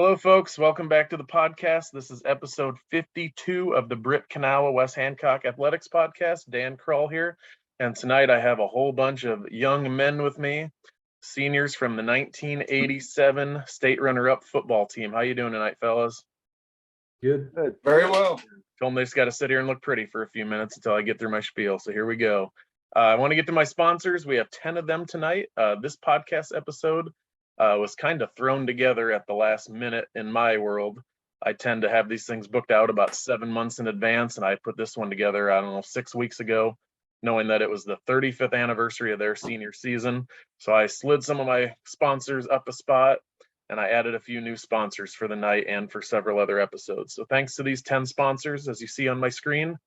Hello, folks. Welcome back to the podcast. This is episode 52 of the Britt, Kanawha, West Hancock Athletics Podcast. Dan Kroll here. And tonight I have a whole bunch of young men with me, seniors from the 1987 state runner-up football team. How you doing tonight, fellas? Good. Very well. Told them they just got to sit here and look pretty for a few minutes until I get through my spiel. So here we go. I want to get to my sponsors. We have 10 of them tonight. This podcast episode was kind of thrown together at the last minute in my world. I tend to have these things booked out about 7 months in advance, and I put this one together, 6 weeks ago, knowing that it was the 35th anniversary of their senior season. So I slid some of my sponsors up a spot, and I added a few new sponsors for the night and for several other episodes. So thanks to these 10 sponsors, as you see on my screen,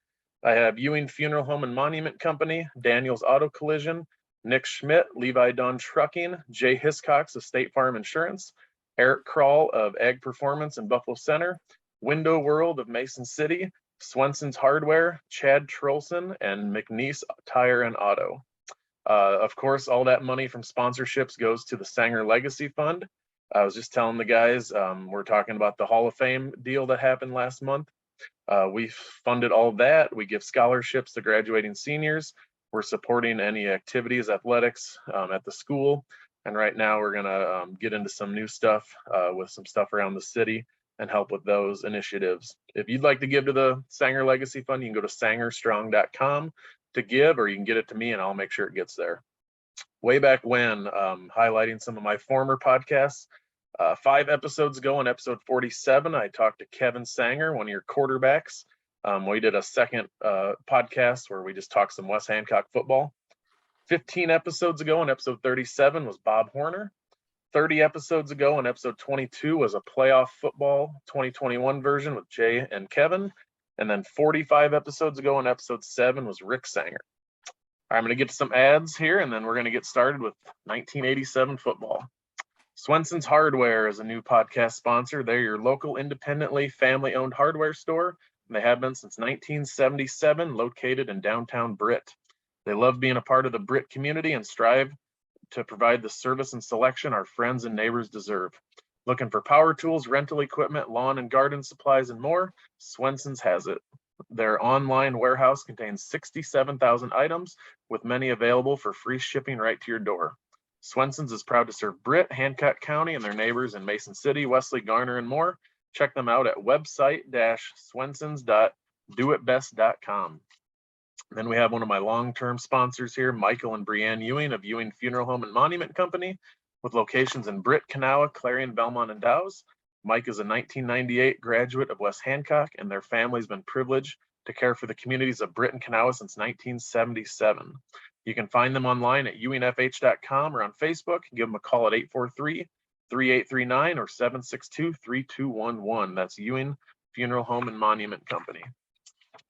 I have Ewing Funeral Home and Monument Company, Daniels Auto Collision, Nick Schmidt, Levi Dunn Trucking, Jay Hiscocks of State Farm Insurance, Eric Kroll of Ag Performance in Buffalo Center, Window World of Mason City, Swenson's Hardware, Chad Trolson, and McNeese Tire and Auto. Of course, all that money from sponsorships goes to the Sanger Legacy Fund. I was just telling the guys, we're talking about the Hall of Fame deal that happened last month. We funded all of that. We give scholarships to graduating seniors. We're supporting any activities, athletics at the school. And right now we're gonna get into some new stuff with some stuff around the city and help with those initiatives. If you'd like to give to the Sanger Legacy Fund, you can go to sangerstrong.com to give, or you can get it to me and I'll make sure it gets there. Way back when, highlighting some of my former podcasts, 5 episodes ago in episode 47, I talked to Kevin Sanger, one of your quarterbacks. We did a second podcast where we just talked some West Hancock football. 15 episodes ago in episode 37 was Bob Horner. 30 episodes ago in episode 22 was a playoff football 2021 version with Jay and Kevin. And then 45 episodes ago in episode 7 was Rick Sanger. All right, I'm going to get to some ads here, and then we're going to get started with 1987 football. Swenson's Hardware is a new podcast sponsor. They're your local independently family-owned hardware store. They have been since 1977, located in downtown Britt. They love being a part of the Britt community and strive to provide the service and selection our friends and neighbors deserve. Looking for power tools, rental equipment, lawn and garden supplies, and more? Swenson's has it. Their online warehouse contains 67,000 items, with many available for free shipping right to your door. Swenson's is proud to serve Britt, Hancock County, and their neighbors in Mason City, Wesley, Garner, and more. Check them out at website-swensons.doitbest.com. Then we have one of my long-term sponsors here, Michael and Brianne Ewing of Ewing Funeral Home and Monument Company, with locations in Britt, Kanawha, Clarion, Belmont, and Dowse. Mike is a 1998 graduate of West Hancock, and their family's been privileged to care for the communities of Britt and Kanawha since 1977. You can find them online at ewingfh.com or on Facebook. Give them a call at 843-3839 or 762-3211. That's Ewing Funeral Home and Monument Company.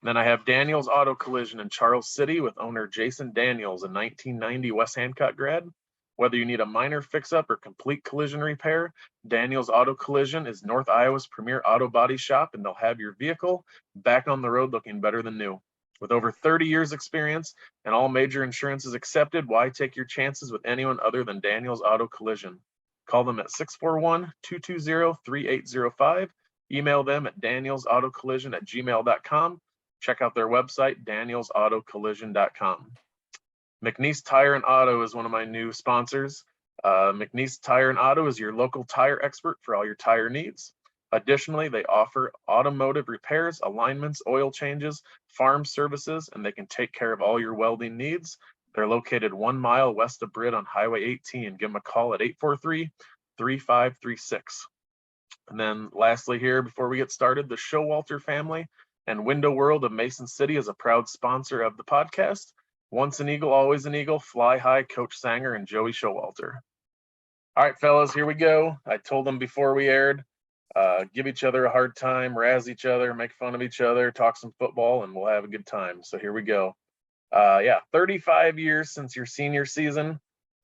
Then I have Daniels Auto Collision in Charles City with owner Jason Daniels, a 1990 West Hancock grad. Whether you need a minor fix-up or complete collision repair, Daniels Auto Collision is North Iowa's premier auto body shop, and they'll have your vehicle back on the road looking better than new. With over 30 years experience and all major insurances accepted, why take your chances with anyone other than Daniels Auto Collision? Call them at 641-220-3805. Email them at danielsautocollision@gmail.com. Check out their website, danielsautocollision.com. McNeese Tire and Auto is one of my new sponsors. McNeese Tire and Auto is your local tire expert for all your tire needs. Additionally, they offer automotive repairs, alignments, oil changes, farm services, and they can take care of all your welding needs. They're located 1 mile west of Britt on Highway 18. Give them a call at 843-3536. And then lastly here, before we get started, the Showalter family and Window World of Mason City is a proud sponsor of the podcast. Once an Eagle, always an Eagle. Fly high, Coach Sanger and Joey Showalter. All right, fellas, here we go. I told them before we aired, give each other a hard time, razz each other, make fun of each other, talk some football, and we'll have a good time. So here we go. 35 years since your senior season.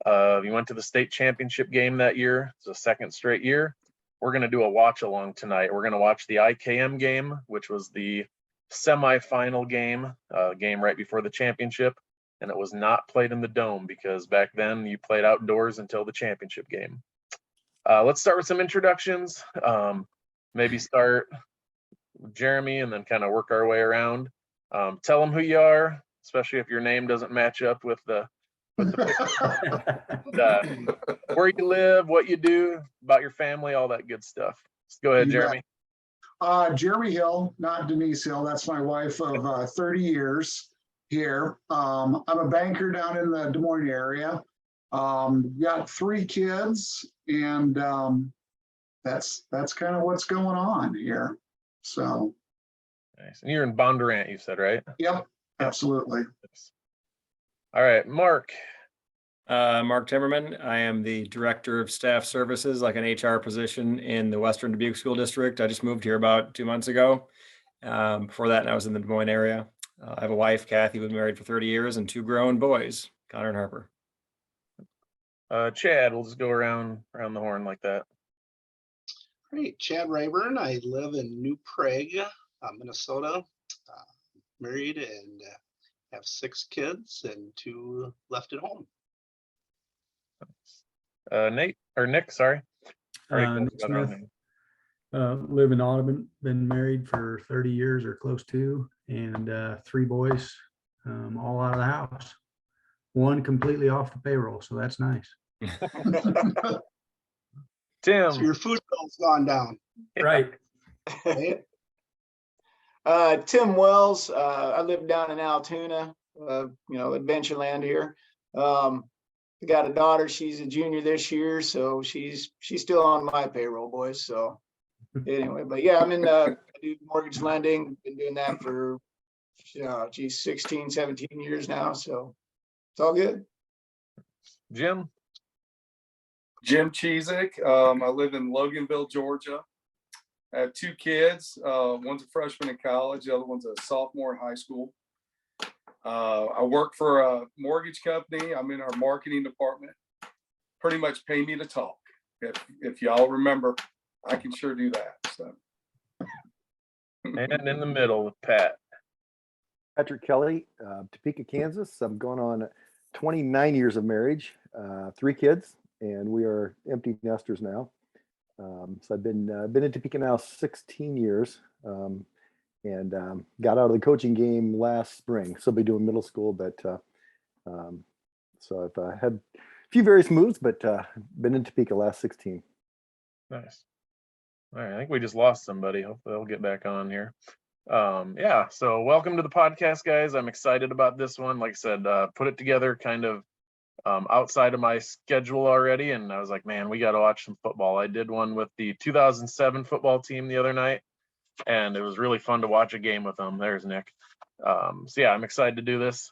You went to the state championship game that year. It's a second straight year. We're going to do a watch along tonight. We're going to watch the IKM game, which was the semifinal game, game right before the championship. And it was not played in the dome because back then you played outdoors until the championship game. Let's start with some introductions. Maybe start with Jeremy and then kind of work our way around. Tell them who you are, especially if your name doesn't match up with the picture. Where you live, what you do, about your family, all that good stuff. Go ahead, Jeremy. Jeremy Hill, not Denise Hill. That's my wife of 30 years here. I'm a banker down in the Des Moines area. Got 3 kids, and that's kind of what's going on here. So. Nice. And you're in Bondurant, you said, right? Yep, absolutely. All right, Mark. Mark Timmerman. I am the Director of Staff Services, like an HR position in the Western Dubuque School District. I just moved here about 2 months ago. Before that, I was in the Des Moines area. I have a wife, Kathy, who's married for 30 years, and 2 grown boys, Connor and Harper. Chad, we'll just go around the horn like that. Great, Chad Rayburn. I live in New Prague, Minnesota. Married and have 6 kids and 2 left at home. Nick, sorry. Nick Smith, live in Audubon, been married for 30 years or close to, and 3 boys, all out of the house. 1 completely off the payroll, so that's nice. Tim. So your food bill's gone down. Right. Right? Tim Wells. I live down in Altoona, Adventureland here. I got a daughter. She's a junior this year, so she's still on my payroll, boys. So anyway, but yeah, I do mortgage lending. Been doing that for 16, 17 years now. So it's all good. Jim Cheezick. I live in Loganville, Georgia. I have 2 kids. One's a freshman in college. The other one's a sophomore in high school. I work for a mortgage company. I'm in our marketing department. Pretty much pay me to talk. If y'all remember, I can sure do that. So. And in the middle with Pat. Patrick Kelly, Topeka, Kansas. I'm going on 29 years of marriage, 3 kids, and we are empty nesters now. So I've been in Topeka now 16 years. And got out of the coaching game last spring. So I'll be doing middle school, but so I've had a few various moves, but been in Topeka last 16. Nice. All right, I think we just lost somebody. Hopefully they'll get back on here. Yeah, so welcome to the podcast, guys. I'm excited about this one. Like I said, put it together kind of outside of my schedule already, and I was like, man, we got to watch some football. I did one with the 2007 football team the other night, and it was really fun to watch a game with them. There's Nick. So yeah, I'm excited to do this.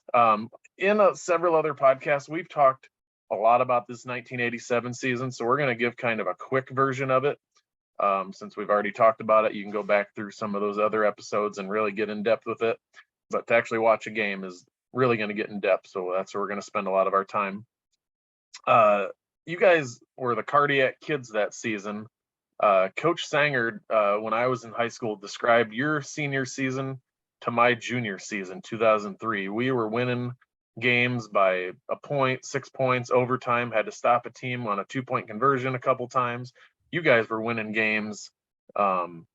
In several other podcasts, we've talked a lot about this 1987 season, so we're going to give kind of a quick version of it. Since we've already talked about it, you can go back through some of those other episodes and really get in depth with it. But to actually watch a game is really going to get in depth, so that's where we're going to spend a lot of our time. You guys were the Cardiac Kids that season. Coach Sanger, when I was in high school, described your senior season to my junior season, 2003. We were winning games by a point, 6 points, overtime, had to stop a team on a 2-point conversion a couple times. You guys were winning games, and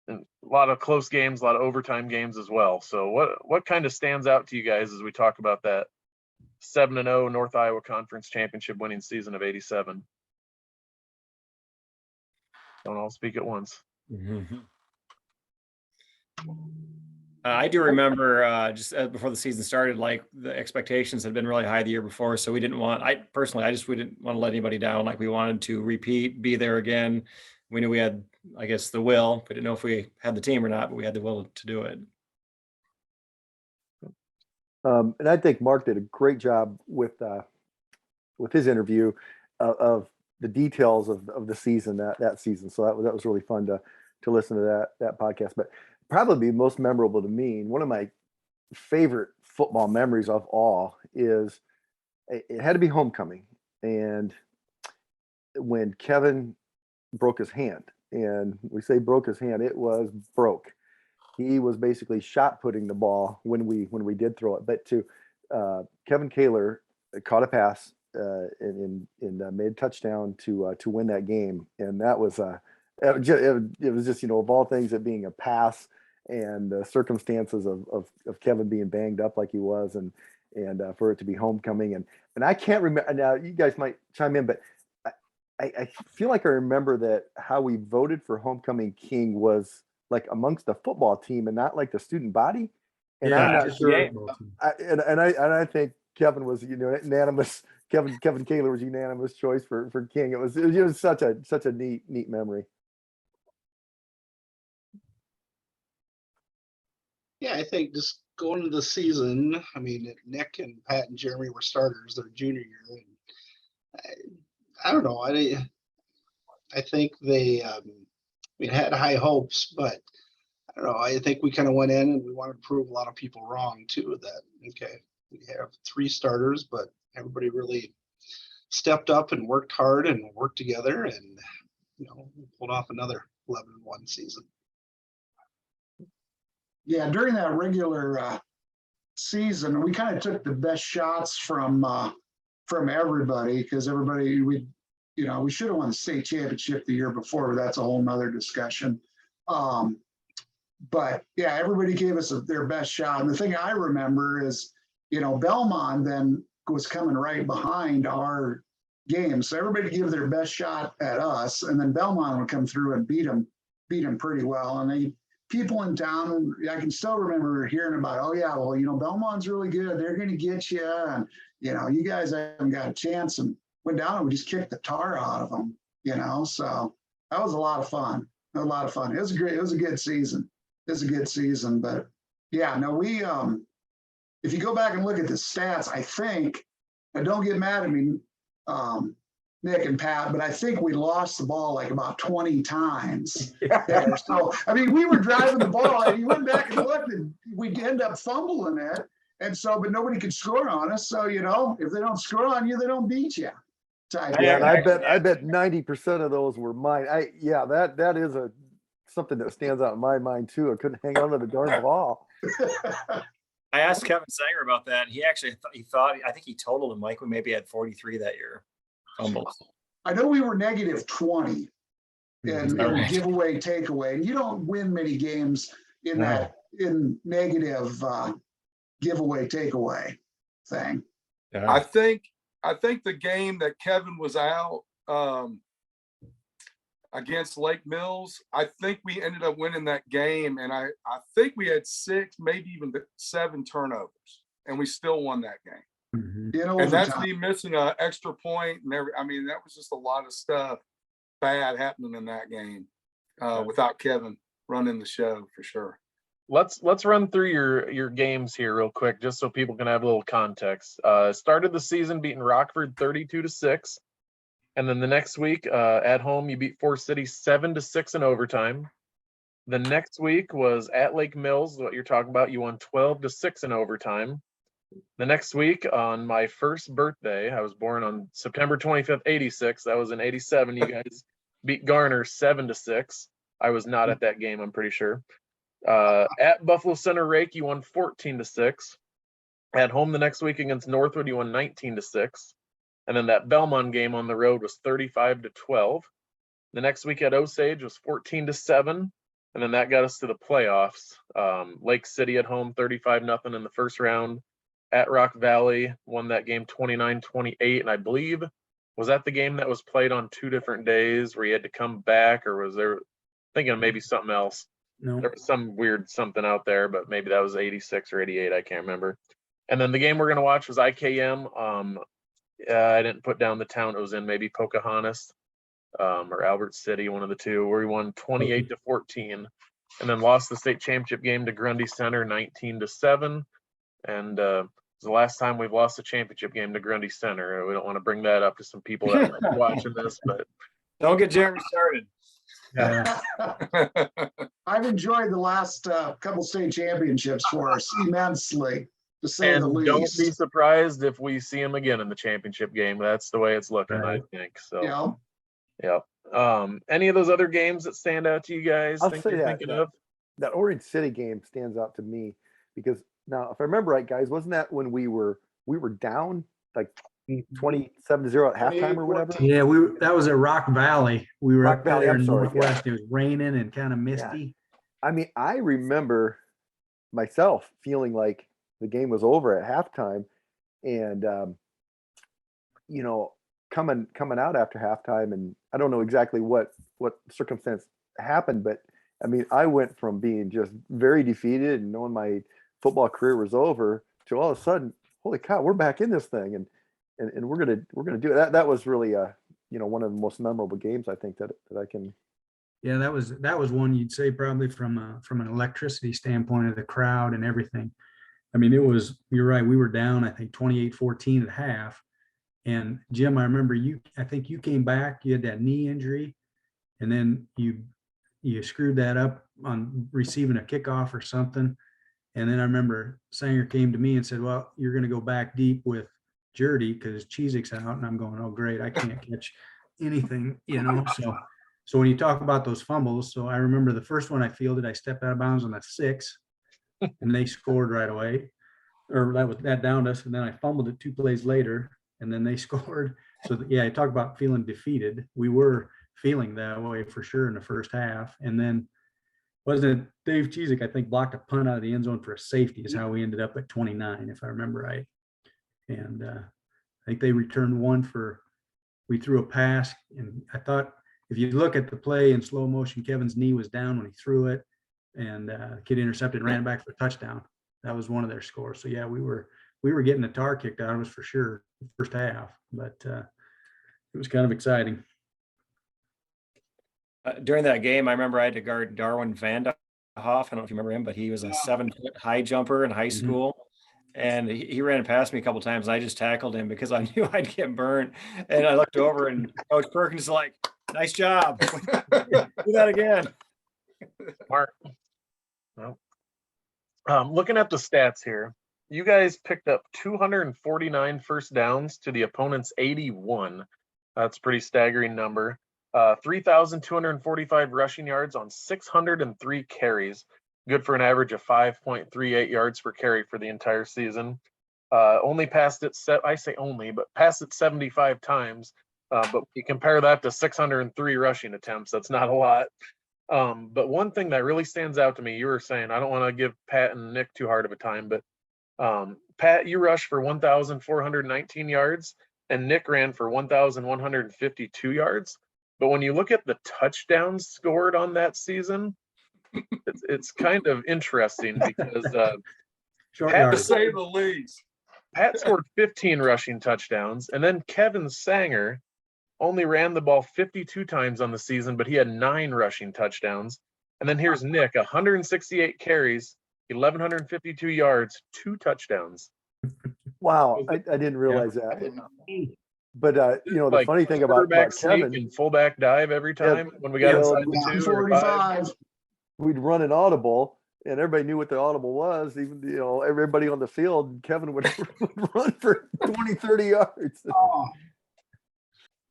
a lot of close games, a lot of overtime games as well. So what kind of stands out to you guys as we talk about that 7-0 North Iowa Conference Championship winning season of 87? Don't all speak at once. I do remember just before the season started, like the expectations had been really high the year before. So we didn't want, we didn't want to let anybody down. Like we wanted to repeat, be there again. We knew we had, I guess, the will. We didn't know if we had the team or not, but we had the will to do it. And I think Mark did a great job with his interview of the details of the season, that season. So that was really fun to listen to that podcast. But probably most memorable to me, and one of my favorite football memories of all is it had to be homecoming. And when Kevin broke his hand, and we say broke his hand, it was broke. He was basically shot putting the ball when we did throw it. But to Kevin Kaler caught a pass and made a touchdown to win that game. And that was it was just, of all things, it being a pass and the circumstances of Kevin being banged up like he was, and for it to be homecoming. And I can't remember now. You guys might chime in, but I feel like I remember that how we voted for homecoming king was like amongst the football team and not like the student body. And I'm not sure. I think Kevin was unanimous. Kevin Kaler was unanimous choice for king. It was such a neat memory. Yeah, I think just going into the season, I mean, Nick and Pat and Jeremy were starters their junior year. And I don't know. I think they had high hopes, but I don't know. I think we kind of went in and we wanted to prove a lot of people wrong too. That okay, we have 3 starters, but everybody really stepped up and worked hard and worked together, and pulled off another 11-1 season. Yeah, during that regular season, we kind of took the best shots from everybody, because everybody we should have won the state championship the year before, but that's a whole nother discussion. But yeah, everybody gave us their best shot. And the thing I remember is, Belmont then was coming right behind our game. So everybody gave their best shot at us, and then Belmont would come through and beat them pretty well. And people in town, I can still remember hearing about, oh yeah, well, Belmont's really good. They're going to get you. And, you guys haven't got a chance, and went down and we just kicked the tar out of them, so that was a lot of fun. It was a good season. But yeah, no, we, if you go back and look at the stats, I think, and don't get mad at me, Nick and Pat, but I think we lost the ball like about 20 times there. So, I mean, we were driving the ball and you went back and looked and we'd end up fumbling it. And so, but nobody could score on us. So, if they don't score on you, they don't beat you. Yeah, and I bet 90% of those were mine. That is something that stands out in my mind too. I couldn't hang on to the darn ball. I asked Kevin Sanger about that. He actually I think he totaled him like we maybe had 43 that year. Fumbles. I know we were -20 in giveaway takeaway, and you don't win many games in negative giveaway takeaway thing. Yeah. I think the game that Kevin was out against Lake Mills, I think we ended up winning that game, and I think we had 6, maybe even 7 turnovers, and we still won that game. Mm-hmm. And that's me missing an extra point and I mean, that was just a lot of stuff bad happening in that game without Kevin running the show for sure. Let's run through your games here real quick, just so people can have a little context. Started the season beating Rockford 32-6, and then the next week at home you beat Forest City 7-6 in overtime. The next week was at Lake Mills, what you're talking about. You won 12-6 in overtime. The next week, on my first birthday, I was born on September 25th, 86. That was in 87. You guys beat Garner 7-6. I was not at that game, I'm pretty sure. At Buffalo Center Rake, you won 14-6. At home the next week against Northwood, you won 19-6. And then that Belmont game on the road was 35-12. The next week at Osage was 14-7. And then that got us to the playoffs. Lake City at home, 35-0 in the first round. At Rock Valley, won that game 29-28. And I believe, was that the game that was played on 2 different days where you had to come back, or was there, thinking of maybe something else? No. There was some weird something out there, but maybe that was 86 or 88. I can't remember. And then the game we're going to watch was IKM. I didn't put down the town it was in, maybe Pocahontas or Albert City, one of the two, where we won 28-14, and then lost the state championship game to Grundy Center 19-7. And it's the last time we've lost a championship game to Grundy Center. We don't want to bring that up to some people that might be watching this, but don't get Jeremy started. Yeah. I've enjoyed the last couple state championships for us immensely, to say the least. Don't be surprised if we see him again in the championship game. That's the way it's looking, Right. I think. So, yeah. Any of those other games that stand out to you guys? I'll think say you're that, thinking of? that Orange City game stands out to me because now, if I remember right, guys, wasn't that when we were down like 27-0 at halftime or whatever. 28-14. Yeah, that was at Rock Valley. We were Rock up Valley, there I'm in sorry, yeah. Northwest. It was raining and kind of misty. I mean, I remember myself feeling like the game was over at halftime, and you know, coming out after halftime, and I don't know exactly what circumstance happened, but I mean, I went from being just very defeated and knowing my football career was over to all of a sudden, holy cow, we're back in this thing, and we're gonna do it. That was really one of the most memorable games I think that I can. Yeah, that was one you'd say probably from an electricity standpoint of the crowd and everything. I mean, you're right. We were down, I think 28-14 at half. And Jim, I remember I think you came back, you had that knee injury, and then you screwed that up on receiving a kickoff or something. And then I remember Sanger came to me and said, well, you're going to go back deep with Jerdy because Cheezik's out. And I'm going, oh, great. I can't catch anything, So when you talk about those fumbles, so I remember the first one I fielded, I stepped out of bounds on a 6 and they scored right away, or that downed us. And then I fumbled it 2 plays later and then they scored. So yeah, I talk about feeling defeated. We were feeling that way for sure in the first half. And then wasn't it Dave Cheezik, I think, blocked a punt out of the end zone for a safety is how we ended up at 29, if I remember right. And I think they returned one we threw a pass. And I thought, if you look at the play in slow motion, Kevin's knee was down when he threw it, and the kid intercepted and ran back for a touchdown. That was one of their scores. So yeah, we were getting the tar kicked out of us for sure the first half, but it was kind of exciting. During that game, I remember I had to guard Darwin Vanderhoff. I don't know if you remember him, but he was a 7-foot high jumper in high school. And he ran past me a couple times. And I just tackled him because I knew I'd get burned. And I looked over and Coach Perkins is like, nice job. Do that again. Mark. Well, looking at the stats here, you guys picked up 249 first downs to the opponent's 81. That's a pretty staggering number. 3,245 rushing yards on 603 carries. Good for an average of 5.38 yards per carry for the entire season. Only passed it, passed it 75 times. But you compare that to 603 rushing attempts, that's not a lot. But one thing that really stands out to me, you were saying, I don't want to give Pat and Nick too hard of a time, but Pat, you rushed for 1,419 yards, and Nick ran for 1,152 yards. But when you look at the touchdowns scored on that season, it's kind of interesting because to say the least. Pat scored 15 rushing touchdowns, and then Kevin Sanger only ran the ball 52 times on the season, but he had 9 rushing touchdowns. And then here's Nick, 168 carries, 1,152 yards, 2 touchdowns. Wow, I didn't realize that. But the funny thing about Kevin, and fullback dive every time when we got inside the 2 or 5. We'd run an audible, and everybody knew what the audible was. Even everybody on the field, Kevin would run for 20, 30 yards. Oh,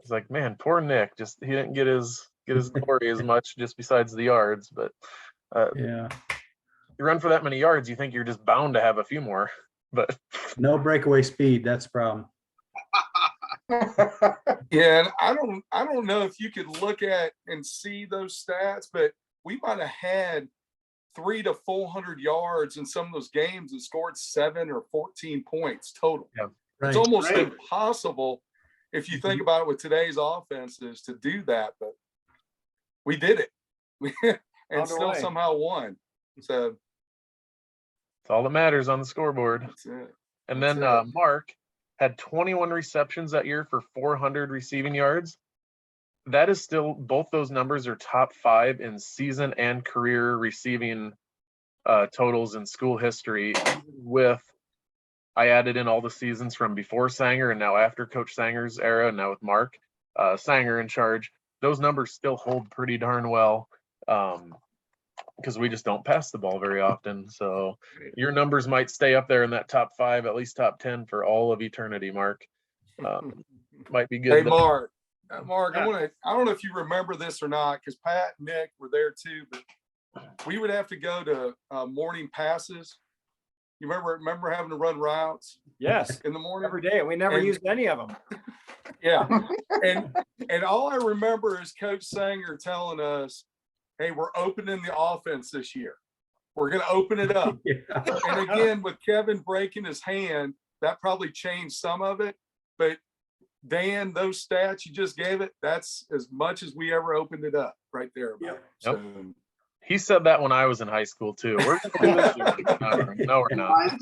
It's like, man, poor Nick. Just he didn't get his glory as much, just besides the yards. But yeah, you run for that many yards, you think you're just bound to have a few more. But no breakaway speed. That's the problem. Yeah, and I don't know if you could look at and see those stats, but we might have had 300 to 400 yards in some of those games and scored 7 or 14 points total. Yeah, it's almost impossible if you think about it with today's offenses to do that, but we did it and still somehow won. So it's all that matters on the scoreboard. That's it. And then Mark had 21 receptions that year for 400 receiving yards. That is still, both those numbers are top 5 in season and career receiving totals in school history. I added in all the seasons from before Sanger and now after Coach Sanger's era, and now with Mark Sanger in charge. Those numbers still hold pretty darn well because we just don't pass the ball very often. So your numbers might stay up there in that top 5, at least top 10 for all of eternity, Mark. Might be good. Hey, Mark, I don't know if you remember this or not, because Pat and Nick were there too, but we would have to go to morning passes You remember having to run routes Yes, in the morning? every day. We never And- used any of them. Yeah. And all I remember is Coach Sanger telling us, hey, we're opening the offense this year. We're going to open it up. Yeah. And again, with Kevin breaking his hand, that probably changed some of it. But Dan, those stats you just gave it, that's as much as we ever opened it up right there. Yep. So, He said that when I was in high school too. We're gonna do this. No, we're not.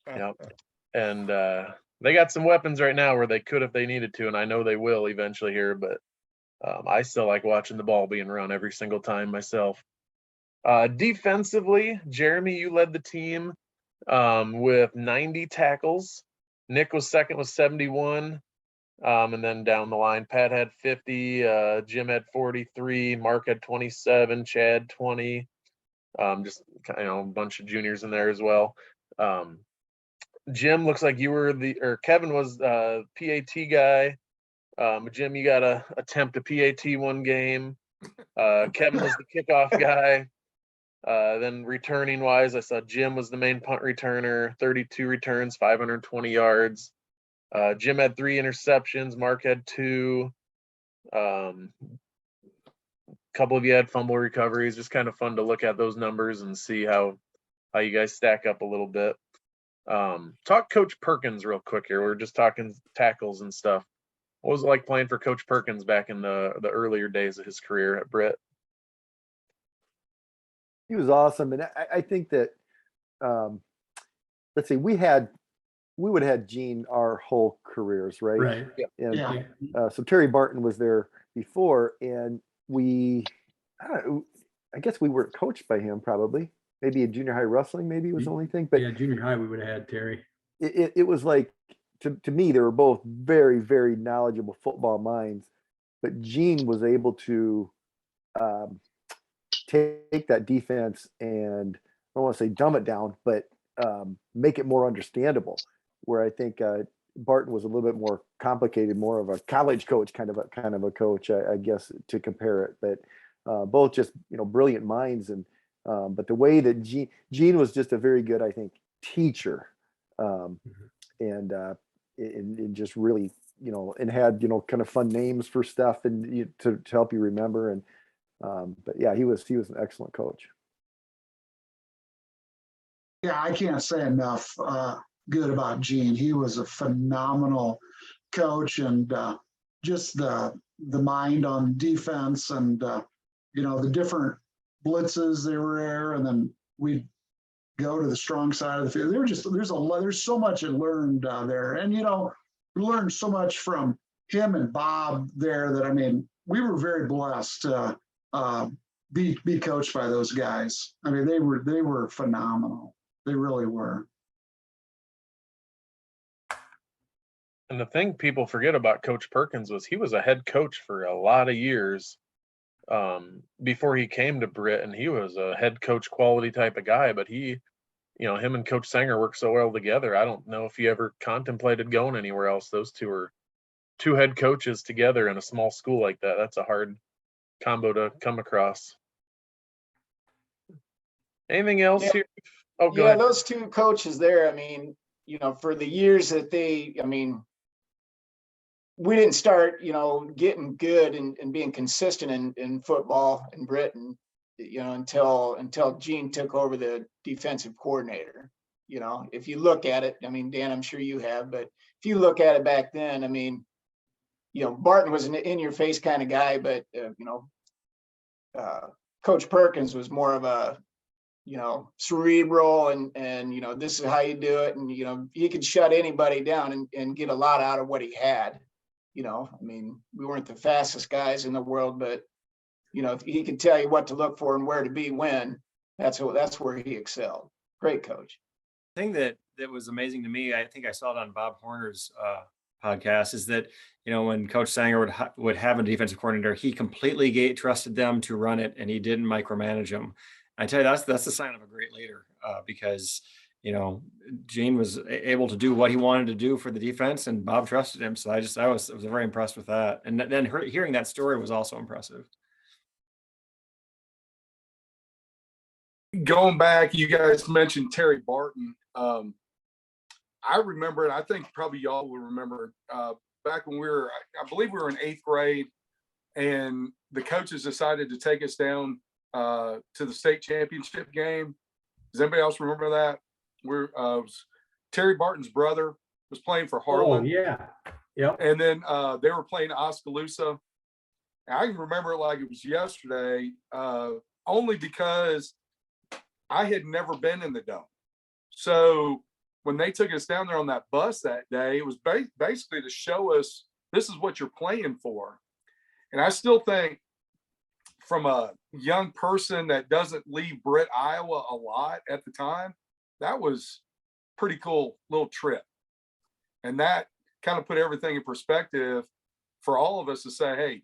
Yep. And they got some weapons right now where they could if they needed to, and I know they will eventually here. But I still like watching the ball being run every single time myself. Defensively, Jeremy, you led the team with 90 tackles. Nick was second with 71. And then down the line, Pat had 50, Jim had 43, Mark had 27, Chad 20. Just a bunch of juniors in there as well. Jim, looks like you were Kevin was PAT guy. Jim, you got to attempt a PAT one game. Kevin was the kickoff guy. Then returning wise, I saw Jim was the main punt returner, 32 returns, 520 yards. Jim had 3 interceptions. Mark had 2. Couple of you had fumble recoveries. Just kind of fun to look at those numbers and see how you guys stack up a little bit. Talk Coach Perkins real quick here. We're just talking tackles and stuff. What was it like playing for Coach Perkins back in the earlier days of his career at Britt? He was awesome, and I think that let's see, we would have had Gene our whole careers, right? Right. And Yeah. so Terry Barton was there before, and I guess we weren't coached by him, probably. Maybe in junior high wrestling, maybe was the only thing. But Yeah, junior high, we would have had Terry. it was like, to me, they were both very, very knowledgeable football minds. But Gene was able to take that defense and, I don't want to say dumb it down, but make it more understandable. Where I think Barton was a little bit more complicated, more of a college coach kind of a coach, I guess, to compare it. But both just brilliant minds, and but the way that Gene was just a very good, I think, teacher, and just really and had kind of fun names for stuff and to help you remember. And but yeah, he was an excellent coach. Yeah, I can't say enough good about Gene. He was a phenomenal coach, and just the mind on defense, and the different blitzes they were there, and then we'd go to the strong side of the field. There's so much I learned there, and we learned so much from him and Bob there that we were very blessed to be coached by those guys. They were phenomenal. They really were. And the thing people forget about Coach Perkins was he was a head coach for a lot of years before he came to Britt, and he was a head coach quality type of guy. But him and Coach Sanger worked so well together. I don't know if he ever contemplated going anywhere else. Those two are 2 head coaches together in a small school like that. That's a hard combo to come across. Anything else here? Oh, go ahead. Those 2 coaches there, for the years that we didn't start, getting good and being consistent in football in Britain, until Gene took over the defensive coordinator. If you look at it, Dan, I'm sure you have, but if you look at it back then, Barton was an in-your-face kind of guy, but Coach Perkins was more of a cerebral and this is how you do it, and he could shut anybody down and get a lot out of what he had. We weren't the fastest guys in the world, but he could tell you what to look for and where to be when. That's where he excelled. Great coach. The thing that was amazing to me, I think I saw it on Bob Horner's podcast, is that when Coach Sanger would have a defensive coordinator, he completely trusted them to run it, and he didn't micromanage them. I tell you, that's the sign of a great leader, because Gene was able to do what he wanted to do for the defense, and Bob trusted him. So I was very impressed with that. And then hearing that story was also impressive. going back, you guys mentioned Terry Barton. I remember, and I think probably y'all will remember, back when I believe we were in 8th grade, and the coaches decided to take us down to the state championship game. Does anybody else remember that? Terry Barton's brother was playing for Harlan. Oh, yeah. Yep. And then they were playing Oskaloosa. I can remember it like it was yesterday, only because I had never been in the Dome. So when they took us down there on that bus that day, it was basically to show us this is what you're playing for. And I still think, from a young person that doesn't leave Britt, Iowa a lot at the time, that was pretty cool little trip. And that kind of put everything in perspective for all of us to say, hey,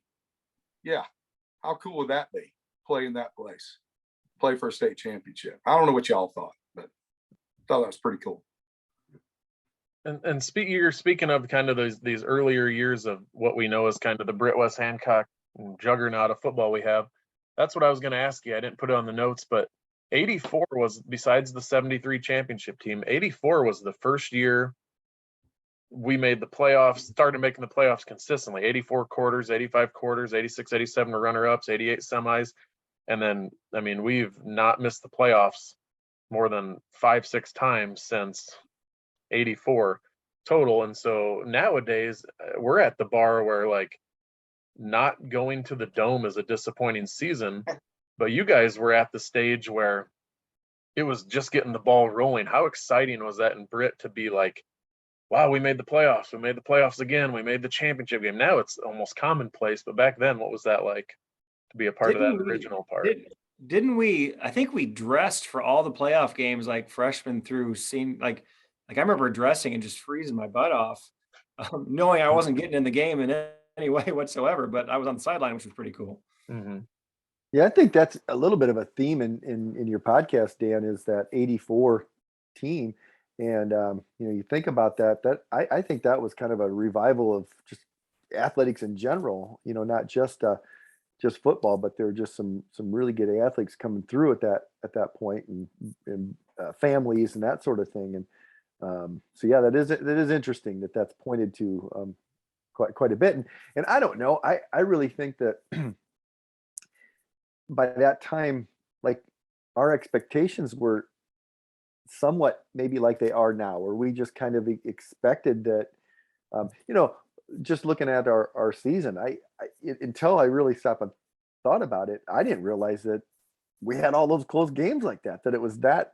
yeah, how cool would that be? Play in that place, play for a state championship. I don't know what y'all thought, but I thought that was pretty cool. And you're speaking of kind of these earlier years of what we know as kind of the Britt West Hancock juggernaut of football we have. That's what I was going to ask you. I didn't put it on the notes, but 84 was, besides the 73 championship team, 84 was the first year we made the playoffs, started making the playoffs consistently. 84 quarters, 85 quarters, 86, 87 were runner-ups, 88 semis. And then, I mean, we've not missed the playoffs more than 5-6 times since 84 total. And so nowadays we're at the bar where, like, not going to the Dome is a disappointing season, but you guys were at the stage where it was just getting the ball rolling. How exciting was that in Britt to be like, wow, we made the playoffs. We made the playoffs again. We made the championship game. Now it's almost commonplace, but back then, what was that like to be a part of that original part? Didn't we? I think we dressed for all the playoff games, like freshman through senior. Like I remember dressing and just freezing my butt off, knowing I wasn't getting in the game in any way whatsoever. But I was on the sideline, which was pretty cool. Mm-hmm. Yeah, I think that's a little bit of a theme in your podcast, Dan, is that 84 team. And, you think about that I think that was kind of a revival of just athletics in general, not just football, but there were just some really good athletes coming through at that point, and families and that sort of thing. And so, yeah, that is interesting that's pointed to quite a bit. And I don't know, I really think that by that time, like, our expectations were somewhat maybe like they are now, where we just kind of expected that, just looking at our season, until I really stopped and thought about it, I didn't realize that we had all those close games like that it was that,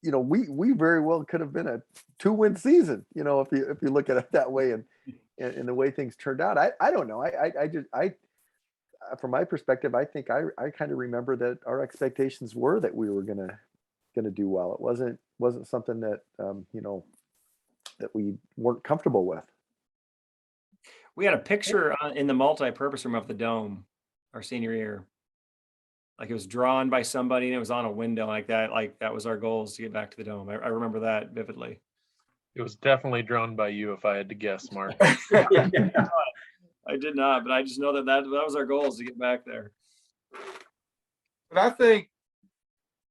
we very well could have been a 2-win season, if you look at it that way, and the way things turned out. I don't know. I from my perspective, I think I kind of remember that our expectations were that we were gonna do well. It wasn't something that that we weren't comfortable with. We had a picture in the multi-purpose room of the Dome our senior year. Like, it was drawn by somebody and it was on a window like that. Like, that was our goals to get back to the Dome. I remember that vividly. It was definitely drawn by you, if I had to guess, Mark. I did not, but I just know that was our goals, to get back there. But I think,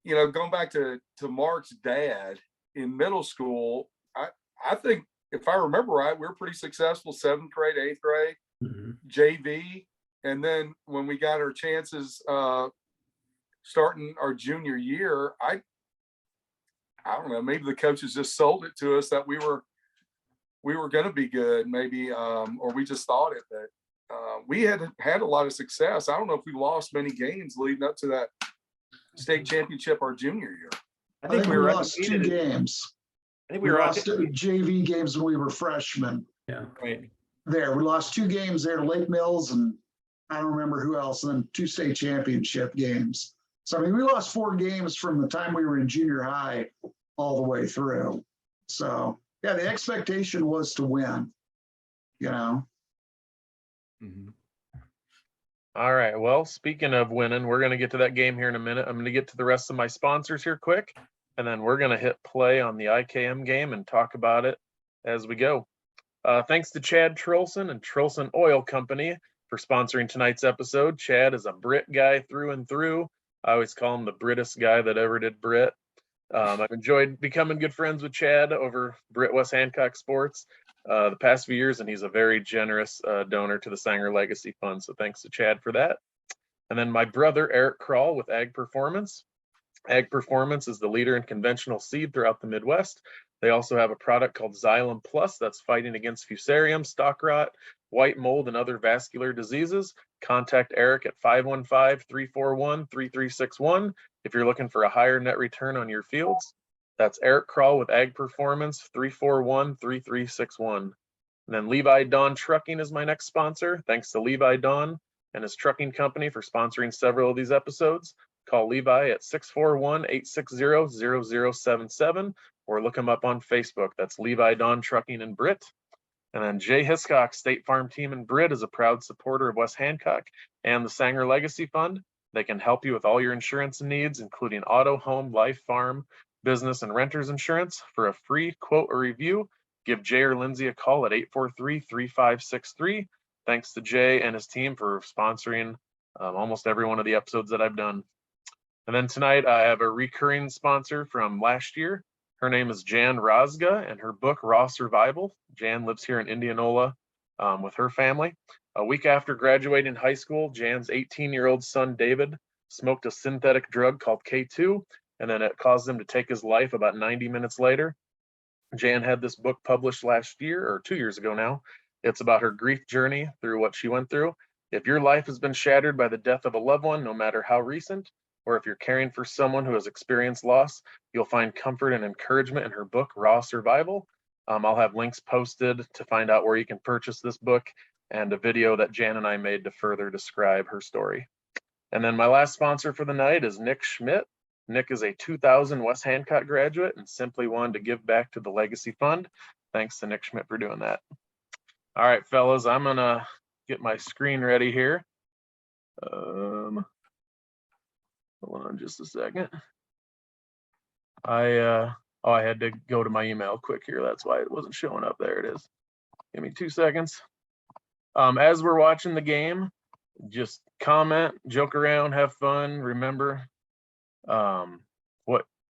going back to Mark's dad in middle school, I think, if I remember right, we were pretty successful 7th grade, 8th grade, Mm-hmm. JV. And then when we got our chances starting our junior year, I don't know, maybe the coaches just sold it to us that we were going to be good, maybe, or we just thought it, that we had a lot of success. I don't know if we lost many games leading up to that state championship our junior year. I think we lost 2 games. I think We lost JV games when we were freshmen. Yeah. Right. We lost 2 games there to Lake Mills, and I don't remember who else, and then 2 state championship games. So, I mean, we lost 4 games from the time we were in junior high all the way through. So, yeah, the expectation was to win, Mm-hmm. All right. Well, speaking of winning, we're going to get to that game here in a minute. I'm going to get to the rest of my sponsors here quick, and then we're going to hit play on the IKM game and talk about it as we go. Thanks to Chad Trilson and Trilson Oil Company for sponsoring tonight's episode. Chad is a Britt guy through and through. I always call him the Brittest guy that ever did Britt. I've enjoyed becoming good friends with Chad over Britt West Hancock Sports the past few years, and he's a very generous donor to the Sanger Legacy Fund. So thanks to Chad for that. And then my brother, Eric Kroll with Ag Performance. Ag Performance is the leader in conventional seed throughout the Midwest. They also have a product called Xylem Plus that's fighting against fusarium, stalk rot, white mold, and other vascular diseases. Contact Eric at 515-341-3361 if you're looking for a higher net return on your fields. That's Eric Kroll with Ag Performance, 341-3361. And then Levi Dawn Trucking is my next sponsor. Thanks to Levi Dawn and his trucking company for sponsoring several of these episodes. Call Levi at 641-860-0077 or look him up on Facebook. That's Levi Dawn Trucking in Britt. And then Jay Hiscocks State Farm Team in Britt is a proud supporter of West Hancock and the Sanger Legacy Fund. They can help you with all your insurance needs, including auto, home, life, farm, business, and renters insurance. For a free quote or review, give Jay or Lindsay a call at 843-3563. Thanks to Jay and his team for sponsoring almost every one of the episodes that I've done. And then tonight I have a recurring sponsor from last year. Her name is Jan Rozga, and her book, Raw Survival. Jan lives here in Indianola with her family. A week after graduating high school, Jan's 18-year-old son, David, smoked a synthetic drug called K2, and then it caused him to take his life about 90 minutes later. Jan had this book published last year, or 2 years ago now. It's about her grief journey through what she went through. If your life has been shattered by the death of a loved one, no matter how recent, or if you're caring for someone who has experienced loss, you'll find comfort and encouragement in her book, Raw Survival. I'll have links posted to find out where you can purchase this book and a video that Jan and I made to further describe her story. And then my last sponsor for the night is Nick Schmidt. Nick is a 2000 West Hancock graduate and simply wanted to give back to the Legacy Fund. Thanks to Nick Schmidt for doing that. All right, fellas, I'm gonna get my screen ready here. Hold on just a second. I had to go to my email quick here. That's why it wasn't showing up. There it is. Give me 2 seconds. As we're watching the game, just comment, joke around, have fun. Remember,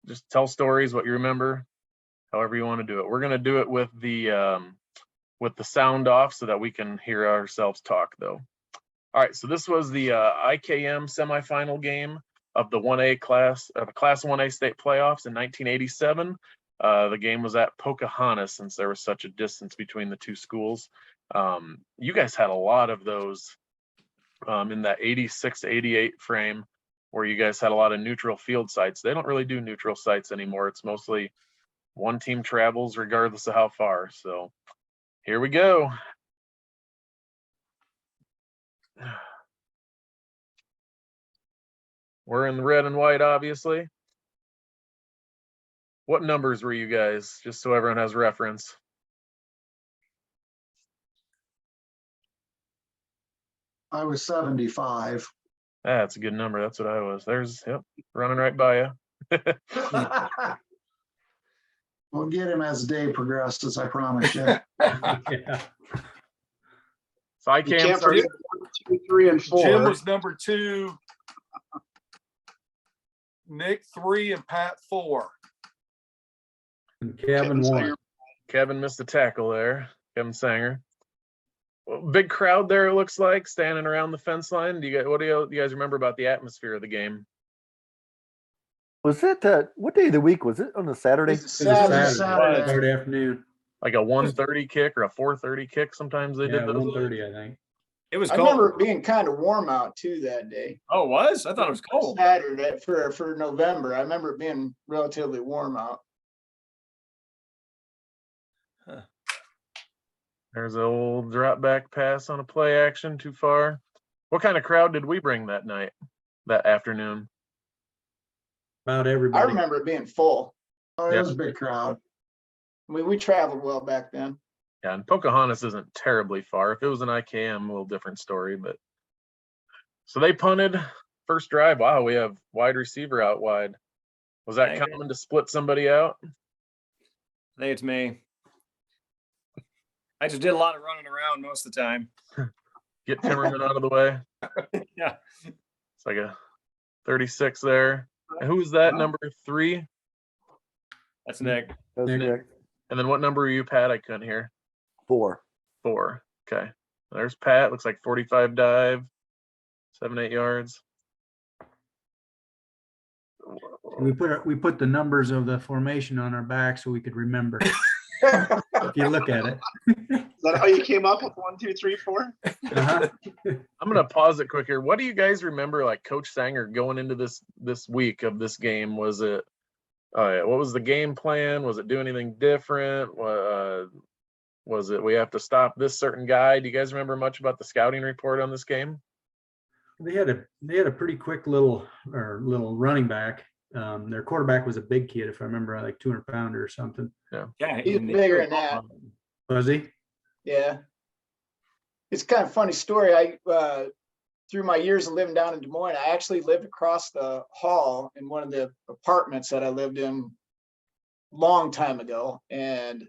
just tell stories, what you remember, however you want to do it. We're gonna do it with the sound off so that we can hear ourselves talk, though. All right, so this was the IKM semifinal game of the 1A class, the Class 1A state playoffs in 1987. The game was at Pocahontas since there was such a distance between the two schools. You guys had a lot of those in that 86 to 88 frame where you guys had a lot of neutral field sites. They don't really do neutral sites anymore. It's mostly one team travels regardless of how far. So here we go. We're in the red and white, obviously. What numbers were you guys, just so everyone has reference? I was 75. That's a good number. That's what I was. There's, yep, running right by you. We'll get him as the day progresses, I promise you. Yeah. So I You can't can't start. forget 1, 2, 3, and 4. Jim was number 2. Nick 3 and Pat 4. And Kevin won. Sanger. Kevin missed a tackle there. Kevin Sanger. Well, big crowd there, it looks like, standing around the fence line. What do you guys remember about the atmosphere of the game? Was it what day of the week was it? On a Saturday? It was It was Saturday. Saturday. Saturday afternoon. Like a 1:30 kick or a 4:30 kick? Sometimes they Yeah, did those. 1:30, I think. It was I cold. remember it being kind of warm out too that day. Oh, it was? I thought it was cold. Saturday for November. I remember it being relatively warm out. There's an old drop back pass on a play action, too far. What kind of crowd did we bring that night, that afternoon? About I everybody. remember it being full. Oh, it was a big crowd. I mean, we traveled well back then. Yeah, and Pocahontas isn't terribly far. If it was an IKM, a little different story. But so they punted first drive. Wow, we have wide receiver out wide. Was that Thank you. common to split somebody out? I think it's me. I just did a lot of running around most of the time. Get Timmerman out of the way. Yeah. It's like a 36 there. And who was that, Wow. number 3? That's Nick. That's Nick. correct. And then what number are you, Pat? I couldn't hear. 4. 4. Okay. There's Pat. Looks like 45 dive, 7-8 yards. We put the numbers of the formation on our back so we could remember. If you look at it. Is that how you came up with 1, 2, 3, 4? Uh-huh. I'm gonna pause it quick here. What do you guys remember, like Coach Sanger going into this week of this game? Was it what was the game plan? Was it do anything different? Was it we have to stop this certain guy? Do you guys remember much about the scouting report on this game? They had a pretty quick little running back. Their quarterback was a big kid, if I remember, like 200-pounder or something. Yeah, He's and bigger than that. Was he? Yeah. It's kind of a funny story. I through my years of living down in Des Moines, I actually lived across the hall in one of the apartments that I lived in long time ago. And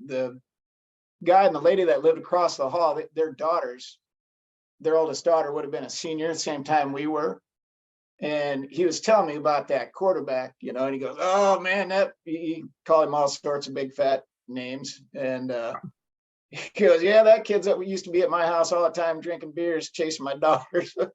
the guy and the lady that lived across the hall, their daughters, their oldest daughter would have been a senior at the same time we were. And he was telling me about that quarterback, and he goes, "Oh man, he called him all sorts of big fat names." And he goes, "Yeah, that kid's that used to be at my house all the time drinking beers, chasing my daughters." So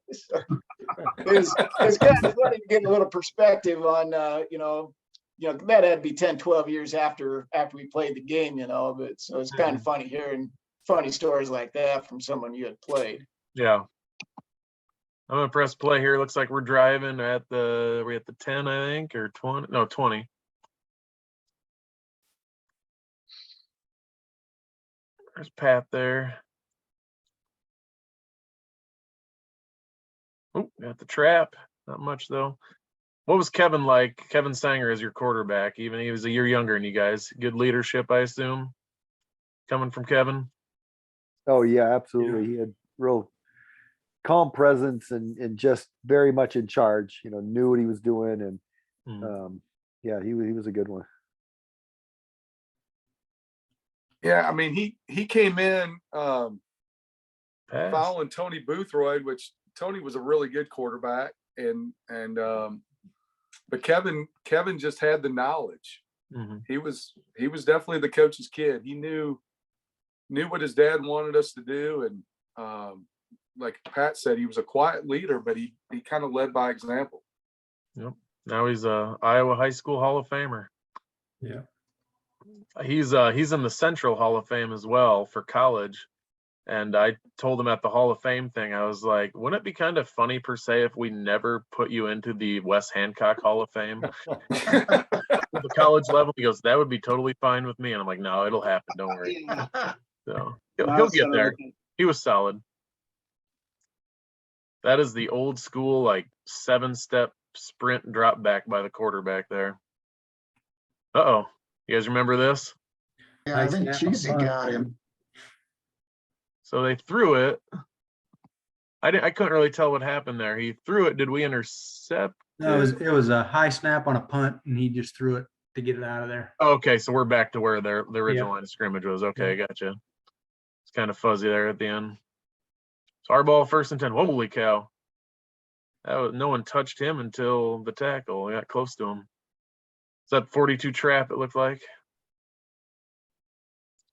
it was kind of funny to get a little perspective on, that had to be 10, 12 years after we played the game, but so it's kind of funny hearing funny stories like that from someone you had played. Yeah. I'm gonna press play here. Looks like we're driving we're at the 10, I think, or 20. No, 20. There's Pat there. Oh, got the trap. Not much though. What was Kevin like? Kevin Sanger as your quarterback. Even he was a year younger than you guys. Good leadership, I assume, coming from Kevin. Oh yeah, absolutely. He had real calm presence and just very much in charge. Knew what he was doing, and yeah, he was a good one. Yeah, I mean, he came in Pass. following Tony Boothroyd, which Tony was a really good quarterback, but Kevin just had the knowledge. Mm-hmm. He was definitely the coach's kid. He knew what his dad wanted us to do, and like Pat said, he was a quiet leader, but he kind of led by example. Yep. Now he's a Iowa High School Hall of Famer. Yeah. He's in the Central Hall of Fame as well for college. And I told him at the Hall of Fame thing, I was like, wouldn't it be kind of funny per se if we never put you into the West Hancock Hall of Fame? At the college level, he goes, that would be totally fine with me. And I'm like, no, it'll happen. Don't worry. So he'll get there. He was solid. That is the old school, like 7-step sprint drop back by the quarterback there. Uh-oh. You guys remember this? Yeah, I think Cheesy got him. So they threw it. I couldn't really tell what happened there. He threw it. Did we intercept? No, it was a high snap on a punt, and he just threw it to get it out of there. Okay, so we're back to where the original line of scrimmage was. Okay, gotcha. It's kind of fuzzy there at the end. So our ball, 1st and 10. Holy cow. No one touched him until the tackle. We got close to him. Is that 42 trap, it looked like?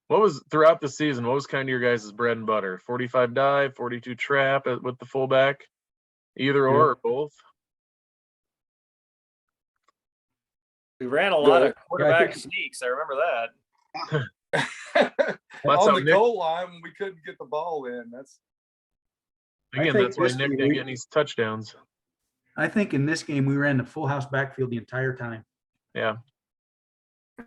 What was, throughout the season, what was kind of your guys' bread and butter? 45 dive, 42 trap with the fullback? Either or both? We ran a lot of quarterback sneaks. I remember that. On the goal line when we couldn't get the ball in. That's why Nick didn't get any touchdowns. I think in this game we ran the full house backfield the entire time. Yeah.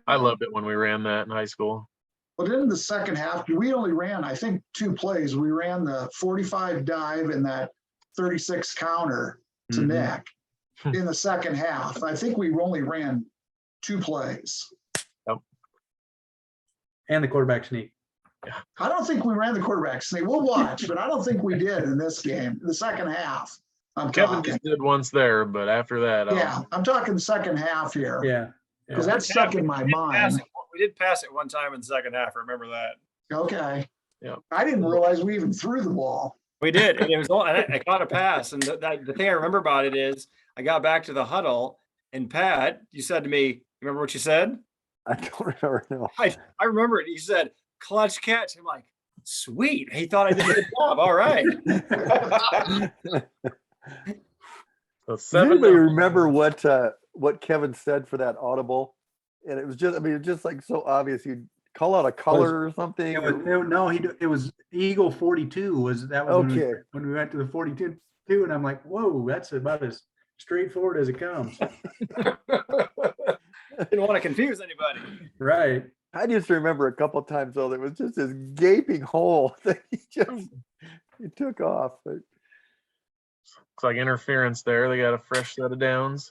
I loved it when we ran that in high school. But in the second half, we only ran, I think, 2 plays. We ran the 45 dive and that 36 counter to Nick in the second half. I think we only ran 2 plays. Yep. And the quarterback sneak. Yeah. I don't think we ran the quarterback sneak. We'll watch, but I don't think we did in this game, the second half. Kevin just did once there, but after that. Yeah, I'm talking second half here. Yeah. Because that's stuck in my mind. We did pass it one time in the second half. I remember that. Okay. Yeah. I didn't realize we even threw the ball. We did. And it was I caught a pass. And the thing I remember about it is I got back to the huddle, and Pat, you said to me, remember what you said? I don't remember. No. I remember it. You said, clutch catch. I'm like, sweet. He thought I did a good job. All right. So Does anybody 7-0. remember what Kevin said for that audible? And it was just, I mean, it's just like so obvious. You'd call out a color or something. It was Eagle 42 was Okay. when we went to the 42 too, and I'm like, whoa, that's about as straightforward as it comes. Didn't want to confuse anybody. Right. I just remember a couple times though, there was just this gaping hole that he took off. But Looks like interference there. They got a fresh set of downs.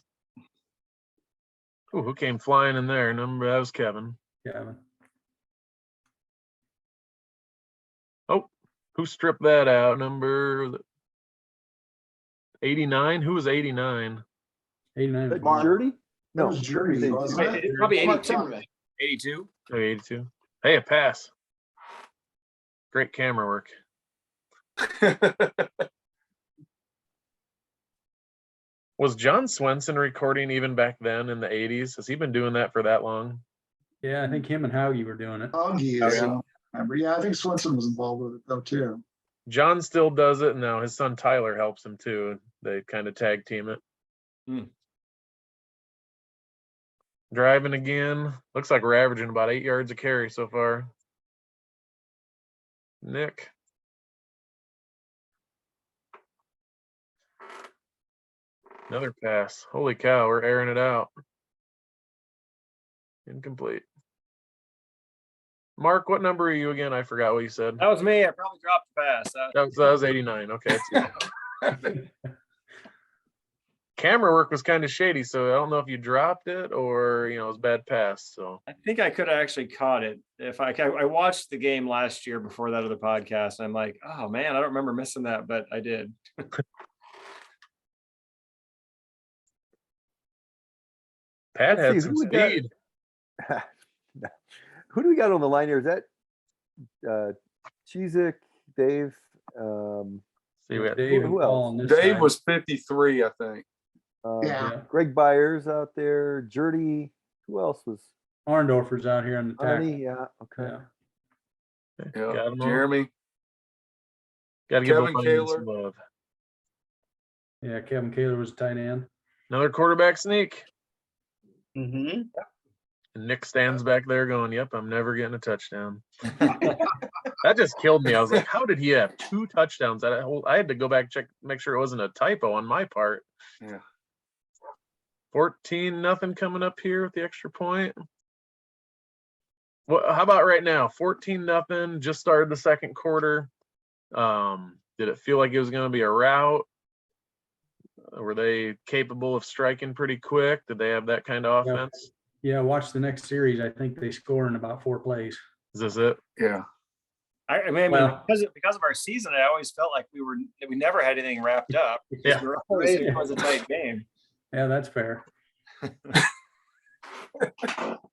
Ooh, who came flying in there? That was Kevin. Yeah. Oh, who stripped that out? Number 89? Who was 89? 89. that Mark. Journey? That No, was Journey, wasn't it? Probably Mark 82. Timmerman. 82. Oh, 82. Hey, a pass. Great camera work. Was John Swenson recording even back then in the 80s? Has he been doing that for that long? Yeah, I think him and Haugie were doing it. Augie Oh, is, yeah. remember, yeah, I think Swenson was involved with it though too. John still does it, and now his son Tyler helps him too. They kind of tag team it. Driving again. Looks like we're averaging about 8 yards a carry so far. Nick. Another pass. Holy cow, we're airing it out. Incomplete. Mark, what number are you again? I forgot what you said. That was me. I probably dropped the pass. That was 89. Okay. Camera work was kind of shady, so I don't know if you dropped it or it was bad pass. So I think I could have actually caught it. If I watched the game last year before that other podcast, and I'm like, oh man, I don't remember missing that, but I did. Pat Let's had see, some who we got? speed. Who do we got on the line here? Is that Cheezick, Dave? See, we had Dave and who Paul else? on this Dave side. was 53, I think. Yeah. Greg Byers out there. Journey. Who else was? Arndorfer's out here on the tackle. Arnie. Yeah. Okay. Yeah. Yeah. Got 'em all. Jeremy. Got to give Kevin the linemen some Kaler. love. Yeah, Kevin Kaler was a tight end. Another quarterback sneak. Mm-hmm. And Nick stands back there going, "Yep, I'm never getting a touchdown." That just killed me. I was like, "How did he have 2 touchdowns?" I had to go back check, make sure it wasn't a typo on my part. Yeah. 14-0 coming up here with the extra point. Well, how about right now? 14-0. Just started the second quarter. Did it feel like it was going to be a rout? Were they capable of striking pretty quick? Did they have that kind of Yeah. offense? Yeah, watch the next series. I think they score in about 4 plays. Is this it? Yeah. I mean, Well- because of our season, I always felt like we never had anything wrapped up. Yeah. We were always, it was a tight game. Yeah, that's fair.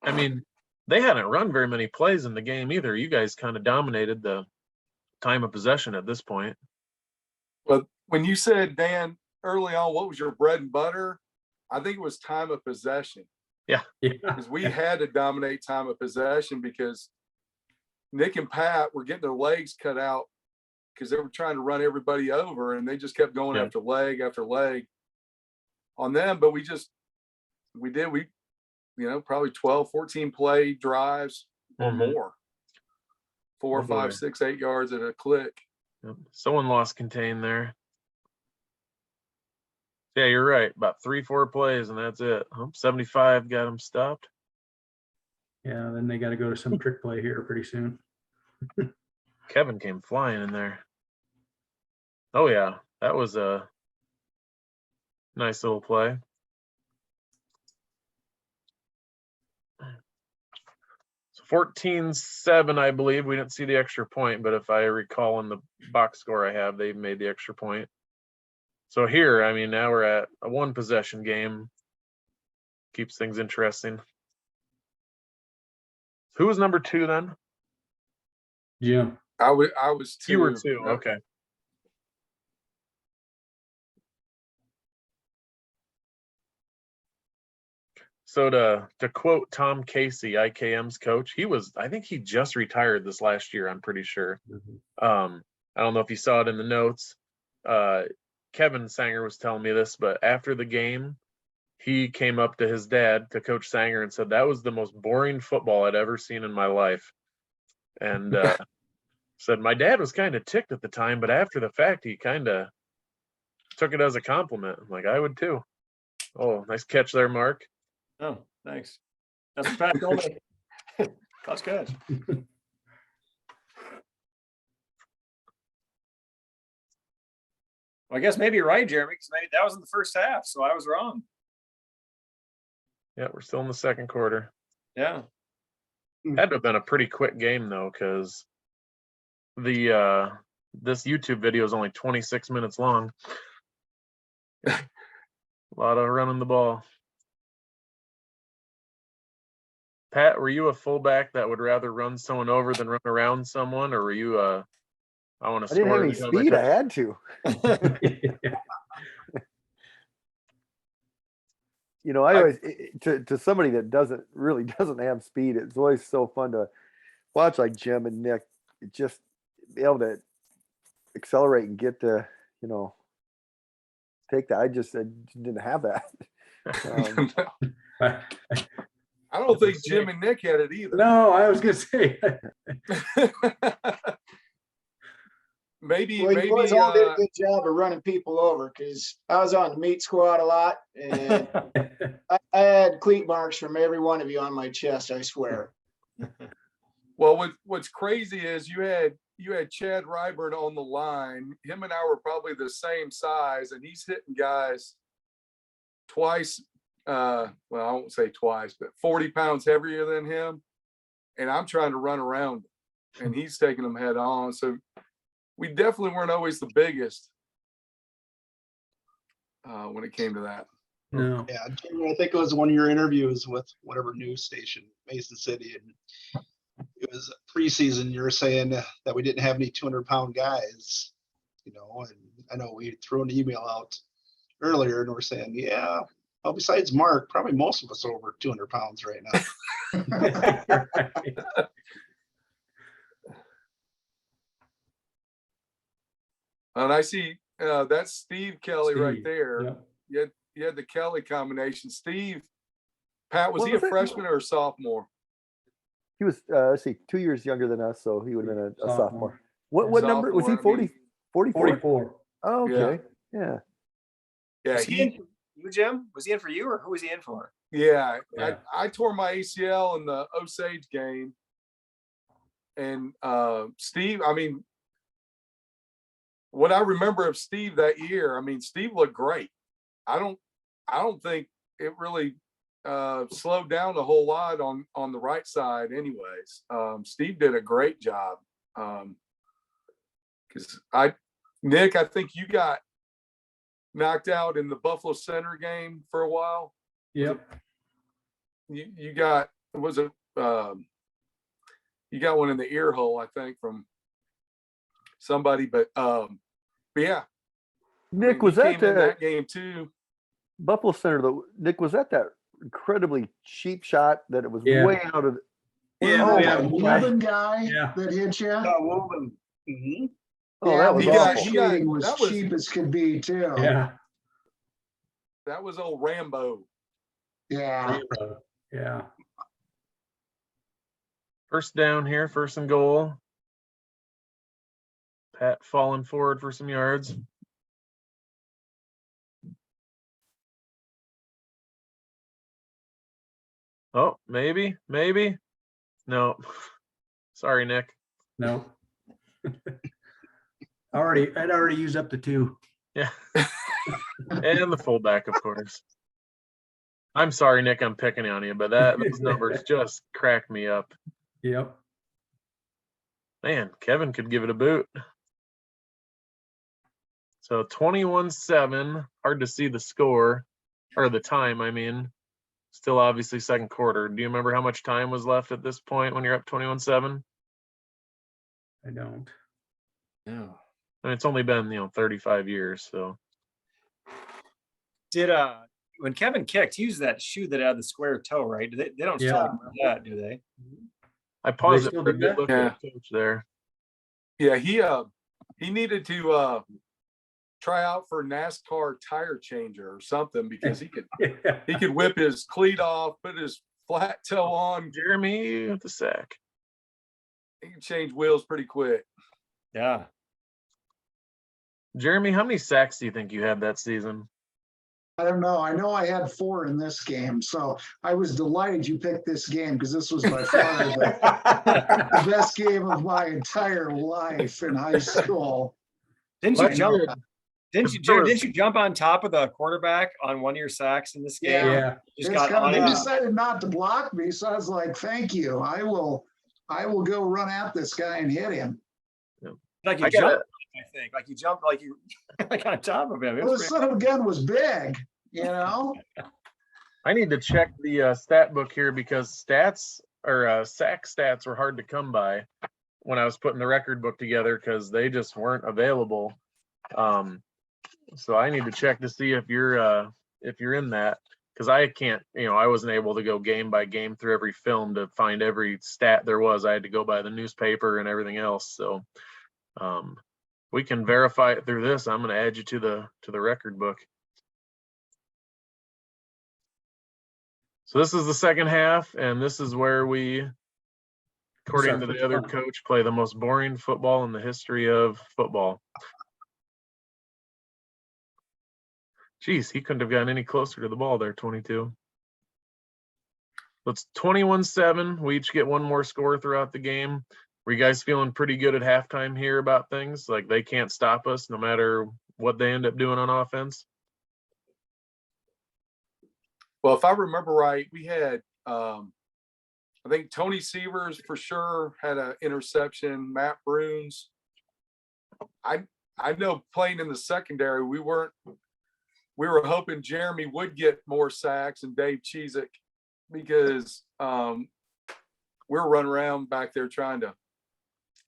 I mean, they hadn't run very many plays in the game either. You guys kind of dominated the time of possession at this point. But when you said, Dan, early on, what was your bread and butter? I think it was time of possession. Yeah. Because we had to dominate time of possession because Nick and Pat were getting their legs cut out because they were trying to run everybody over, and they just kept going Yeah. after leg on them. But we probably 12, 14 play drives or Mhm. more. 4, Oh, 5, boy. 6, 8 yards at a click. Yep. Someone lost contain there. Yeah, you're right. About 3-4 plays, and that's it. 75 got them stopped. Yeah, then they got to go to some trick play here pretty soon. Kevin came flying in there. Oh, yeah. That was a nice little play. So 14-7, I believe. We didn't see the extra point, but if I recall in the box score I have, they made the extra point. So here, I mean, now we're at a 1 possession game. Keeps things interesting. Who was number 2 then? Jim. I was 2. You were 2. Yep. Okay. So to quote Tom Casey, IKM's coach, I think he just retired this last year, I'm pretty sure. I don't know if you saw it in the notes. Kevin Sanger was telling me this, but after the game, he came up to his dad, to Coach Sanger, and said that was the most boring football I'd ever seen in my life. And said my dad was kind of ticked at the time, but after the fact, he kind of took it as a compliment. I'm like, I would too. Oh, nice catch there, Mark. Oh, thanks. That's what Pat told me. That's good. Well, I guess maybe you're right, Jeremy, because maybe that was in the first half, so I was wrong. Yeah, we're still in the second quarter. Yeah. Had to have been a pretty quick game though, because this YouTube video is only 26 minutes long. A lot of running the ball. Pat, were you a fullback that would rather run someone over than run around someone, or were you I want to I didn't have score any the cover speed. I touch- had to. You know, I always to somebody that really doesn't have speed. It's always so fun to watch, like Jim and Nick, just be able to accelerate and get to, you know, take that. I didn't have that. I don't think Jim and Nick had it either. No, I was gonna say. Maybe Well, you boys all did a good job of running people over, because I was on the meat squad a lot, and I had cleat marks from every one of you on my chest, I swear. well, what's crazy is you had Chad Ryburn on the line. Him and I were probably the same size, and he's hitting guys twice. Well, I won't say twice, but 40 pounds heavier than him. And I'm trying to run around him, and he's taking them head on. So we definitely weren't always the biggest when it came to that. No. Yeah, Jeremy, I think it was one of your interviews with whatever news station, Mason City, and it was preseason. You were saying that we didn't have any 200-pound guys, you know, and I know we threw an email out earlier and we're saying, yeah, well, besides Mark, probably most of us are over 200 pounds right now. And I see that's Steve Kelly right Steve, there. yeah. You had the Kelly combination. Steve, Pat, was What he a was it? freshman or a sophomore? He was, let's see, 2 years younger than us, so he would have been a sophomore. What number was he? Sophomore, I mean, 44? 44. Oh, okay. Yeah. Yeah, Was he in for you, Jim? Was he in for you, or who was he in for? Yeah, Yeah. I tore my ACL in the Osage game, and Steve. I mean, what I remember of Steve that year, I mean, Steve looked great. I don't think it really slowed down a whole lot on the right side, anyways. Steve did a great job. Because Nick, I think you got knocked out in the Buffalo Center game for a while. Yep. You got you got one in the ear hole, I think, from somebody, but yeah. Nick, I mean, was he that came in that game too? Buffalo Center, though? Nick, was that incredibly cheap shot that it was Yeah. way out of? Yeah, Oh, yeah, that yeah. Woven guy Yeah. that hit you? Mm-hmm. Oh, Yeah, that was he got- awful. he got- shooting was that was- cheap as could be too. Yeah. That was old Rambo. Yeah. Yeah. First down here, first and goal. Pat falling forward for some yards. Oh, maybe. No. Sorry, Nick. No. I'd already used up the 2. Yeah. And the fullback, of course. I'm sorry, Nick, I'm picking on you, but those numbers just crack me up. Yep. Man, Kevin could give it a boot. So 21-7, hard to see the score, or the time, I mean. Still obviously second quarter. Do you remember how much time was left at this point when you're up 21-7? I don't. No. I mean, it's only been, 35 years, so. Did when Kevin kicked, he used that shoe that had the square toe, right? They don't still Yeah. do that, do they? I paused it still for a do good that? look at the coach there. Yeah, he needed to try out for NASCAR tire changer or something because he could whip his cleat off, put his flat toe on. Jeremy with the sack. He can change wheels pretty quick. Yeah. Jeremy, how many sacks do you think you had that season? I don't know. I know I had 4 in this game, so I was delighted you picked this game because this was by far the best game of my entire life in high school. Didn't Well, you jump? good. Didn't you, Jared, didn't you jump on top of the quarterback on one of your sacks in this game? Yeah. Just It's got kind of, they on. decided not to block me, so I was like, "Thank you. I will go run at this guy and hit him." Like you I gotta- jumped, I think. Like you jumped like you like on top of him. It Well, the was son of a gun was big, you know. I need to check the stat book here because stats or sack stats were hard to come by when I was putting the record book together because they just weren't available. So I need to check to see if you're in that because I can't, I wasn't able to go game by game through every film to find every stat there was. I had to go by the newspaper and everything else. So we can verify it through this. I'm going to add you to the record book. So this is the second half, and this is where we, according to the other coach, play the most boring football in the history of football. Geez, he couldn't have gotten any closer to the ball there, 22. So it's 21-7. We each get one more score throughout the game. Were you guys feeling pretty good at halftime here about things? Like they can't stop us no matter what they end up doing on offense? Well, if I remember right, we had I think Tony Severs for sure had an interception. Matt Bruins. I know playing in the secondary, we were hoping Jeremy would get more sacks and Dave Cheezick because we're running around back there trying to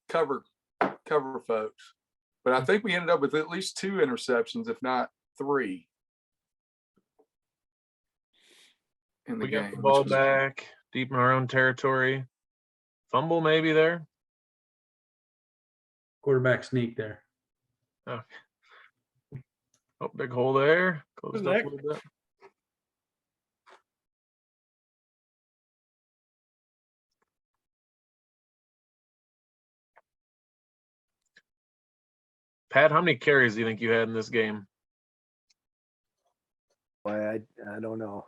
cover folks. But I think we ended up with at least 2 interceptions, if not 3. In the We game, got the ball back deep in our own territory. Fumble maybe there. Quarterback sneak there. Oh, big hole there. Closed up a little bit. Pat, how many carries do you think you had in this game? Why, I don't know.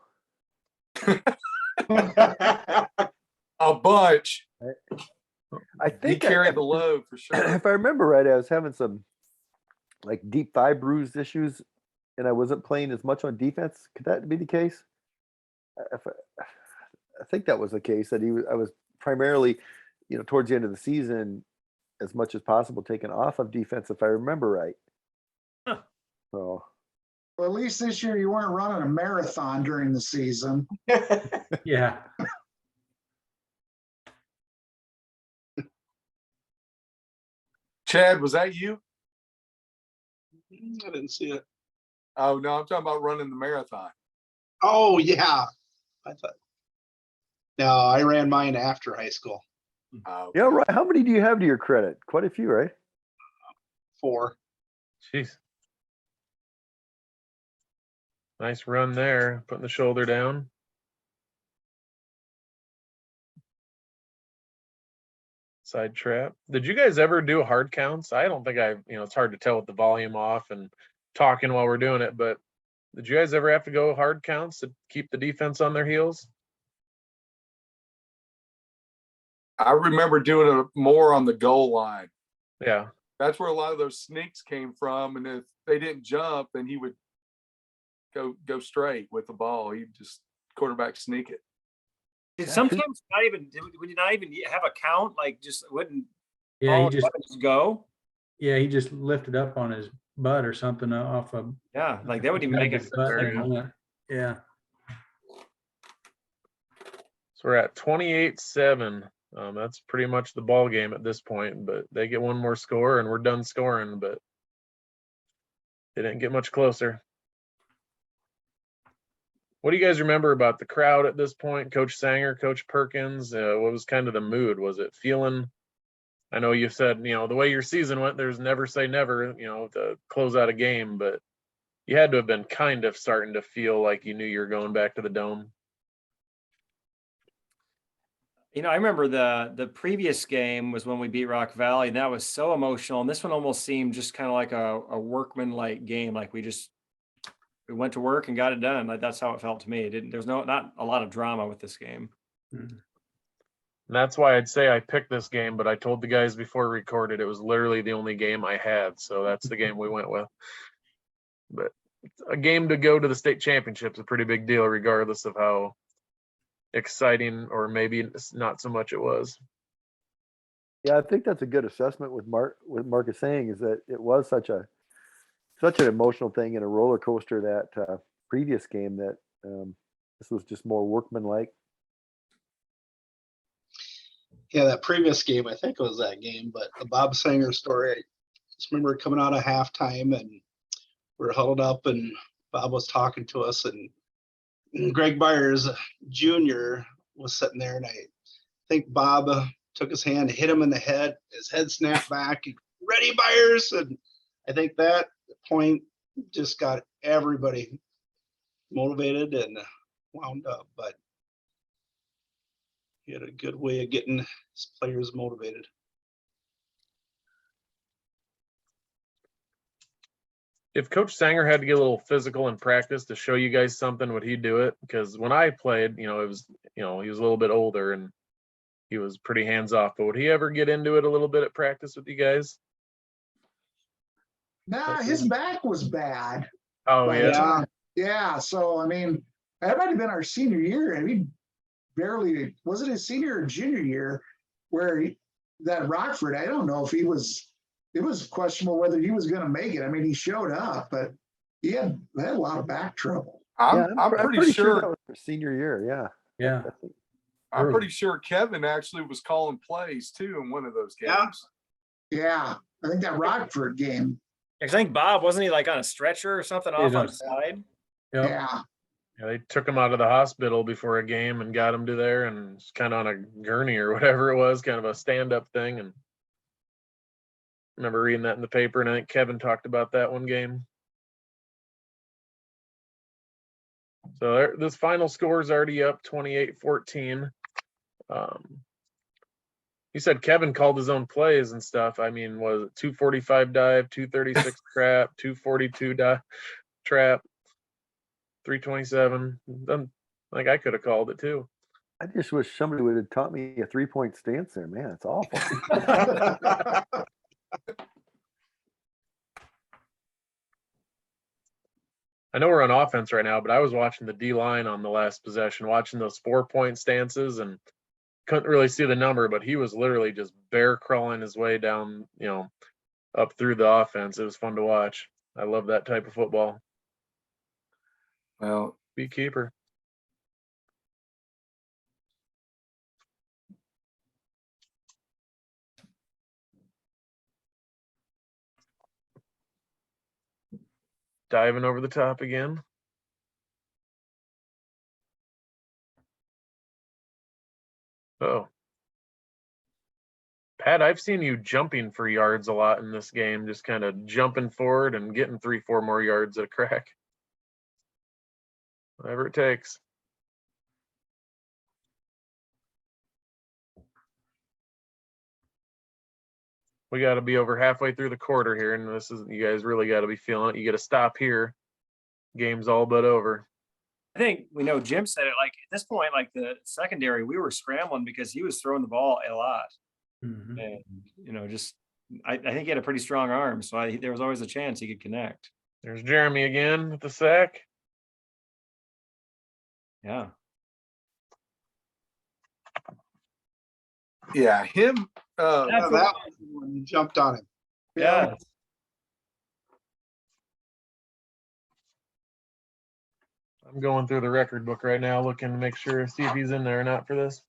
a bunch. I He think carried the load for sure. if I remember right, I was having some like deep thigh bruise issues, and I wasn't playing as much on defense. Could that be the case? I think that was the case. That I was primarily, towards the end of the season, as much as possible, taken off of defense, if I remember right. Huh. So. Well, at least this year you weren't running a marathon during the season. Yeah. Chad, was that you? I didn't see it. Oh no, I'm talking about running the marathon. Oh yeah. I thought. No, I ran mine after high school. Oh, Yeah, right. How many do you have to your credit? Quite a few, right? 4. Jeez. Nice run there, putting the shoulder down. Side trap. Did you guys ever do hard counts? I don't think it's hard to tell with the volume off and talking while we're doing it, but did you guys ever have to go hard counts to keep the defense on their heels? I remember doing it more on the goal line. Yeah. That's where a lot of those sneaks came from. And if they didn't jump, then he would go straight with the ball. He'd just quarterback sneak it. Sometimes would you not even have a count? Like just wouldn't Yeah, just go? Yeah, he just lifted up on his butt or something off of. Yeah, like that would even make it. Yeah. So we're at 28-7. That's pretty much the ball game at this point, but they get one more score and we're done scoring, but they didn't get much closer. What do you guys remember about the crowd at this point? Coach Sanger, Coach Perkins, what was kind of the mood? Was it feeling? I know you said, the way your season went, there's never say never, to close out a game, but you had to have been kind of starting to feel like you knew you were going back to the Dome. I remember the previous game was when we beat Rock Valley, and that was so emotional. And this one almost seemed just kind of like a workman-like game. Like we went to work and got it done. Like that's how it felt to me. There's not a lot of drama with this game. And that's why I'd say I picked this game, but I told the guys before we recorded it was literally the only game I had. So that's the game we went with. But a game to go to the state championship is a pretty big deal, regardless of how exciting or maybe not so much it was. Yeah, I think that's a good assessment with what Mark is saying, is that it was such an emotional thing and a roller coaster, that previous game, that this was just more workmanlike. Yeah, that previous game, I think it was that game, but the Bob Sanger story, I just remember coming out of halftime and we were huddled up and Bob was talking to us, and Greg Byers Jr. was sitting there, and I think Bob took his hand, hit him in the head, his head snapped back, ready Byers, and I think that point just got everybody motivated and wound up, but he had a good way of getting his players motivated. If Coach Sanger had to get a little physical in practice to show you guys something, would he do it? Because when I played, it was, he was a little bit older and he was pretty hands off. But would he ever get into it a little bit at practice with you guys? Nah, his back was bad. Oh by yeah. the time. Yeah. So I mean, that might have been our senior year, and he barely, was it his senior or junior year where that Rockford, I don't know if it was questionable whether he was going to make it. I mean, he showed up, but he had a lot of back trouble. I'm pretty sure that was their senior year. Yeah. Yeah. I'm pretty sure Kevin actually was calling plays too in one of those games. Yeah. I think that Rockford game. I think Bob, wasn't he like on a stretcher or something off on the side? Yep. Yeah. Yeah, they took him out of the hospital before a game and got him to there, and was kind of on a gurney or whatever it was, kind of a stand-up thing. And I remember reading that in the paper, and I think Kevin talked about that one game. So this final score is already up 28-14. You said Kevin called his own plays and stuff. I mean, was it 245 dive, 236 trap, 242 trap, 327? Like I could have called it too. I just wish somebody would have taught me a 3-point stance there. Man, it's awful. I know we're on offense right now, but I was watching the D line on the last possession, watching those 4-point stances, and couldn't really see the number, but he was literally just bear crawling his way down, up through the offense. It was fun to watch. I love that type of football. Well, Be keeper. Diving over the top again. Oh. Pat, I've seen you jumping for yards a lot in this game, just kind of jumping forward and getting 3-4 more yards at a crack. Whatever it takes. We got to be over halfway through the quarter here, and you guys really got to be feeling it. You got to stop here. Game's all but over. I think we know Jim said it, like at this point, like the secondary, we were scrambling because he was throwing the ball a lot. Mhm. And, I think he had a pretty strong arm. So there was always a chance he could connect. There's Jeremy again with the sack. Yeah. yeah, him. Yeah, that was when you jumped on him. Yeah. I'm going through the record book right now, looking to make sure, see if he's in there or not for this.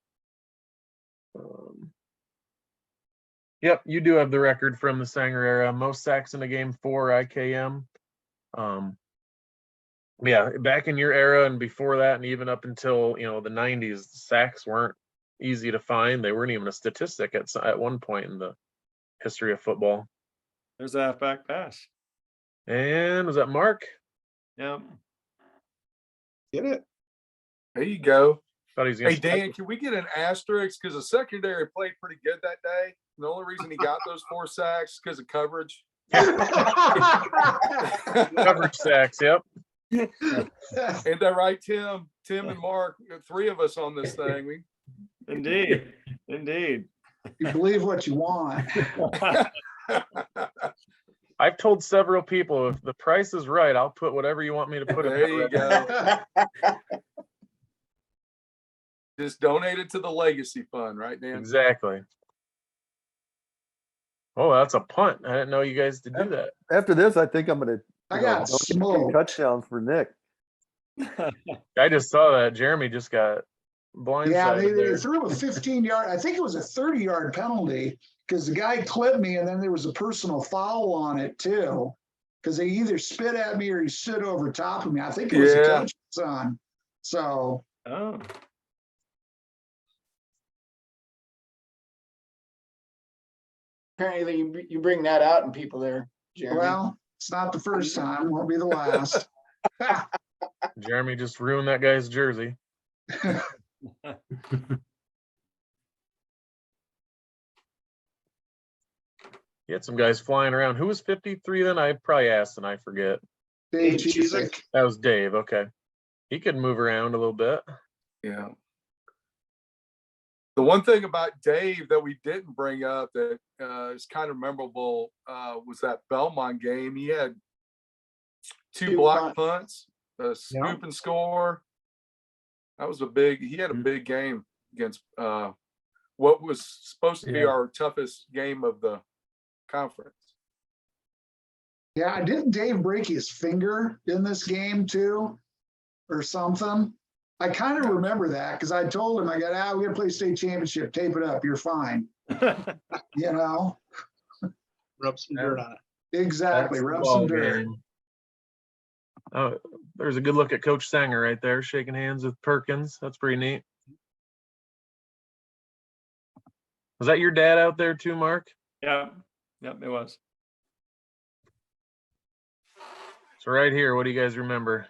Yep, you do have the record from the Sanger era. Most sacks in a game for IKM. Yeah, back in your era and before that, and even up until, you know, the 90s, sacks weren't easy to find. They weren't even a statistic at one point in the history of football. There's a halfback pass. And was that Mark? Yep. Get it? There you go. Thought he was Hey, gonna Dan, can we get an asterisk? Because the secondary played pretty good that day. The only reason he got those 4 sacks because of coverage. coverage sacks. Yep. Ain't that right, Tim? Tim and Mark, 3 of us on this thing. We Indeed. Indeed. You believe what you want. I've told several people if the price is right, I'll put whatever you want me to put. There you go. Just donate it to the legacy fund, right, Dan? Exactly. Oh, that's a punt. I didn't know you guys did do that. After this, I think I'm going to I got smoked. touchdowns for Nick. I just saw that Jeremy just got blindsided. Yeah, they there. threw a 15-yard, I think it was a 30-yard penalty because the guy clipped me and then there was a personal foul on it too. Because they either spit at me or he stood over top of me. I think it was a coach's son. So Oh. Apparently you bring that out in people there, Jeremy. well, it's not the first time, won't be the last. Jeremy just ruined that guy's jersey. He had some guys flying around. Who was 53 then? I probably asked and I forget. Dave Dave Cheesick. Cheesick. That was Dave. Okay. He could move around a little bit. Yeah. The one thing about Dave that we didn't bring up that is kind of memorable was that Belmont game. He had 2 block punts, a scoop and score. That was he had a big game against what was supposed to be our toughest game of the conference. Yeah, didn't Dave break his finger in this game too? Or something? I kind of remember that because I told him, I got, we're gonna play state championship, tape it up, you're fine. You know? Rub some dirt on it. Exactly, That's the rub ball some dirt. game. Oh, there's a good look at Coach Sanger right there, shaking hands with Perkins. That's pretty neat. Was that your dad out there too, Mark? Yeah. Yep, it was. So right here, what do you guys remember?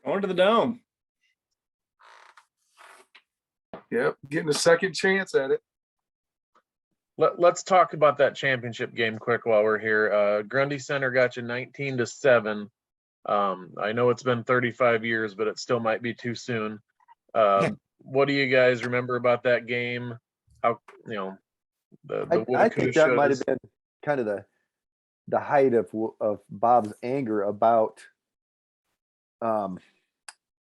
Going to the dome. Yep, getting a second chance at it. Let's talk about that championship game quick while we're here. Grundy Center got you 19-7. I know it's been 35 years, but it still might be too soon. What do you guys remember about that game? How, you know, I think that might have been kind of the height of Bob's anger about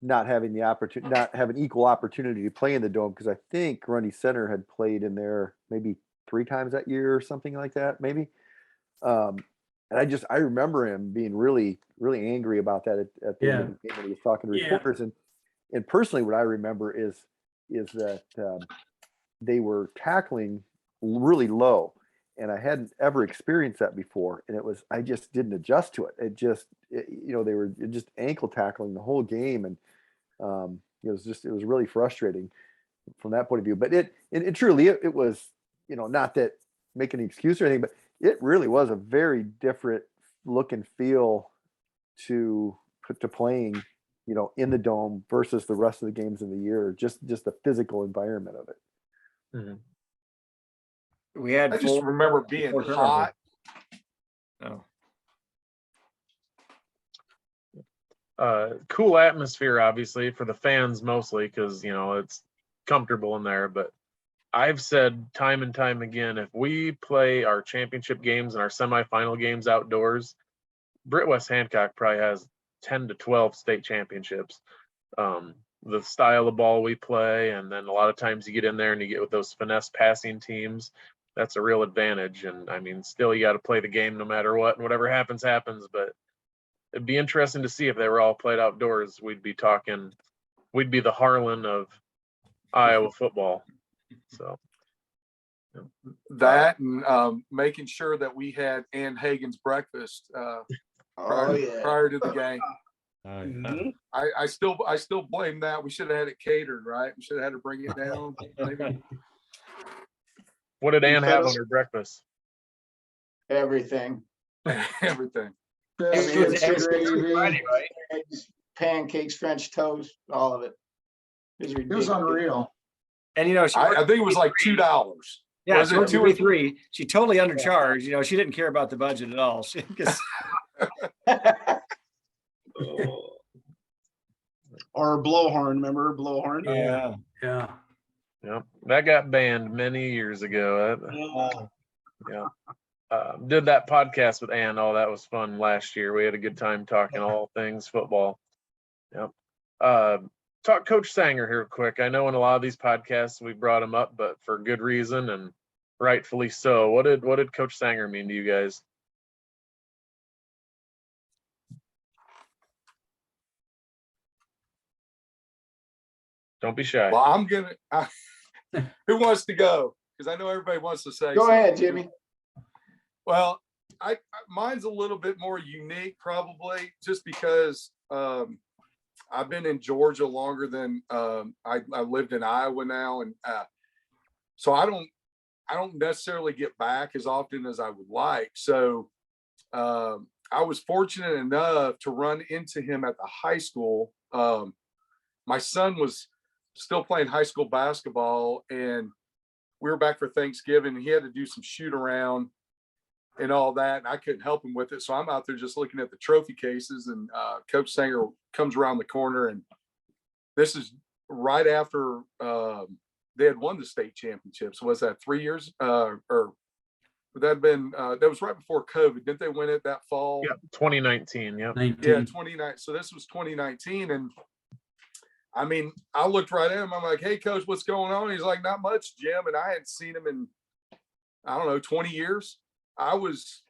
not having the opportunity, not having equal opportunity to play in the dome, because I think Grundy Center had played in there maybe 3 times that year or something like that, maybe. And I remember him being really, really angry about that at the end of the game when he was talking to reporters. And personally, what I remember is that they were tackling really low, and I hadn't ever experienced that before. And I just didn't adjust to it. They were just ankle tackling the whole game. And it was really frustrating from that point of view. But it truly was, not that making an excuse or anything, but it really was a very different look and feel to playing, in the dome versus the rest of the games in the year, just the physical environment of it. Mhm. I just remember being hot. Cool atmosphere, obviously, for the fans mostly, because, it's comfortable in there. But I've said time and time again, if we play our championship games and our semifinal games outdoors, Britt West Hancock probably has 10 to 12 state championships. The style of ball we play, and then a lot of times you get in there and you get with those finesse passing teams, that's a real advantage. And I mean, still you got to play the game no matter what, and whatever happens, but it'd be interesting to see if they were all played outdoors. We'd be the Harlan of Iowa football. So that and making sure that we had Ann Hagen's breakfast prior to the game. Mhm. I still blame that. We should have had it catered, right? We should have had to bring it down. Maybe. What did Ann fed have us- on her breakfast? Everything. Everything. Biscuits, Eggs, gravy. Friday, right? eggs, pancakes, French toast, all of it. It was It was ridiculous. unreal. And, you know, she I worked think it was like $2. Yeah, Was she it worked 2 or 3? 3. She totally undercharged. You know, she didn't care about the budget at all. She, 'cause Or blowhorn, remember blowhorn? yeah. Yeah. Yep, that got banned many years ago. Yeah. Did that podcast with Ann. Oh, that was fun last year. We had a good time talking all things football. Yep. Talk Coach Sanger here quick. I know in a lot of these podcasts we brought him up, but for good reason and rightfully so. What did Coach Sanger mean to you guys? Don't be shy. Well, I'm gonna. Who wants to go? Because I know everybody wants to say. Go something. ahead, Jimmy. Well, mine's a little bit more unique, probably, just because I've been in Georgia longer than I lived in Iowa now, and so I don't necessarily get back as often as I would like. So I was fortunate enough to run into him at the high school. My son was still playing high school basketball, and we were back for Thanksgiving, and he had to do some shoot around and all that, and I couldn't help him with it. So I'm out there just looking at the trophy cases, and Coach Sanger comes around the corner, and this is right after they had won the state championship. So was that 3 years? Or would that have been that was right before COVID? Didn't they win it that fall? Yeah, 2019. Yep. 19. Yeah, 29. So this was 2019, and I mean, I looked right at him. I'm like, "Hey, Coach, what's going on?" He's like, "Not much, Jim." And I hadn't seen him in, I don't know, 20 years. I was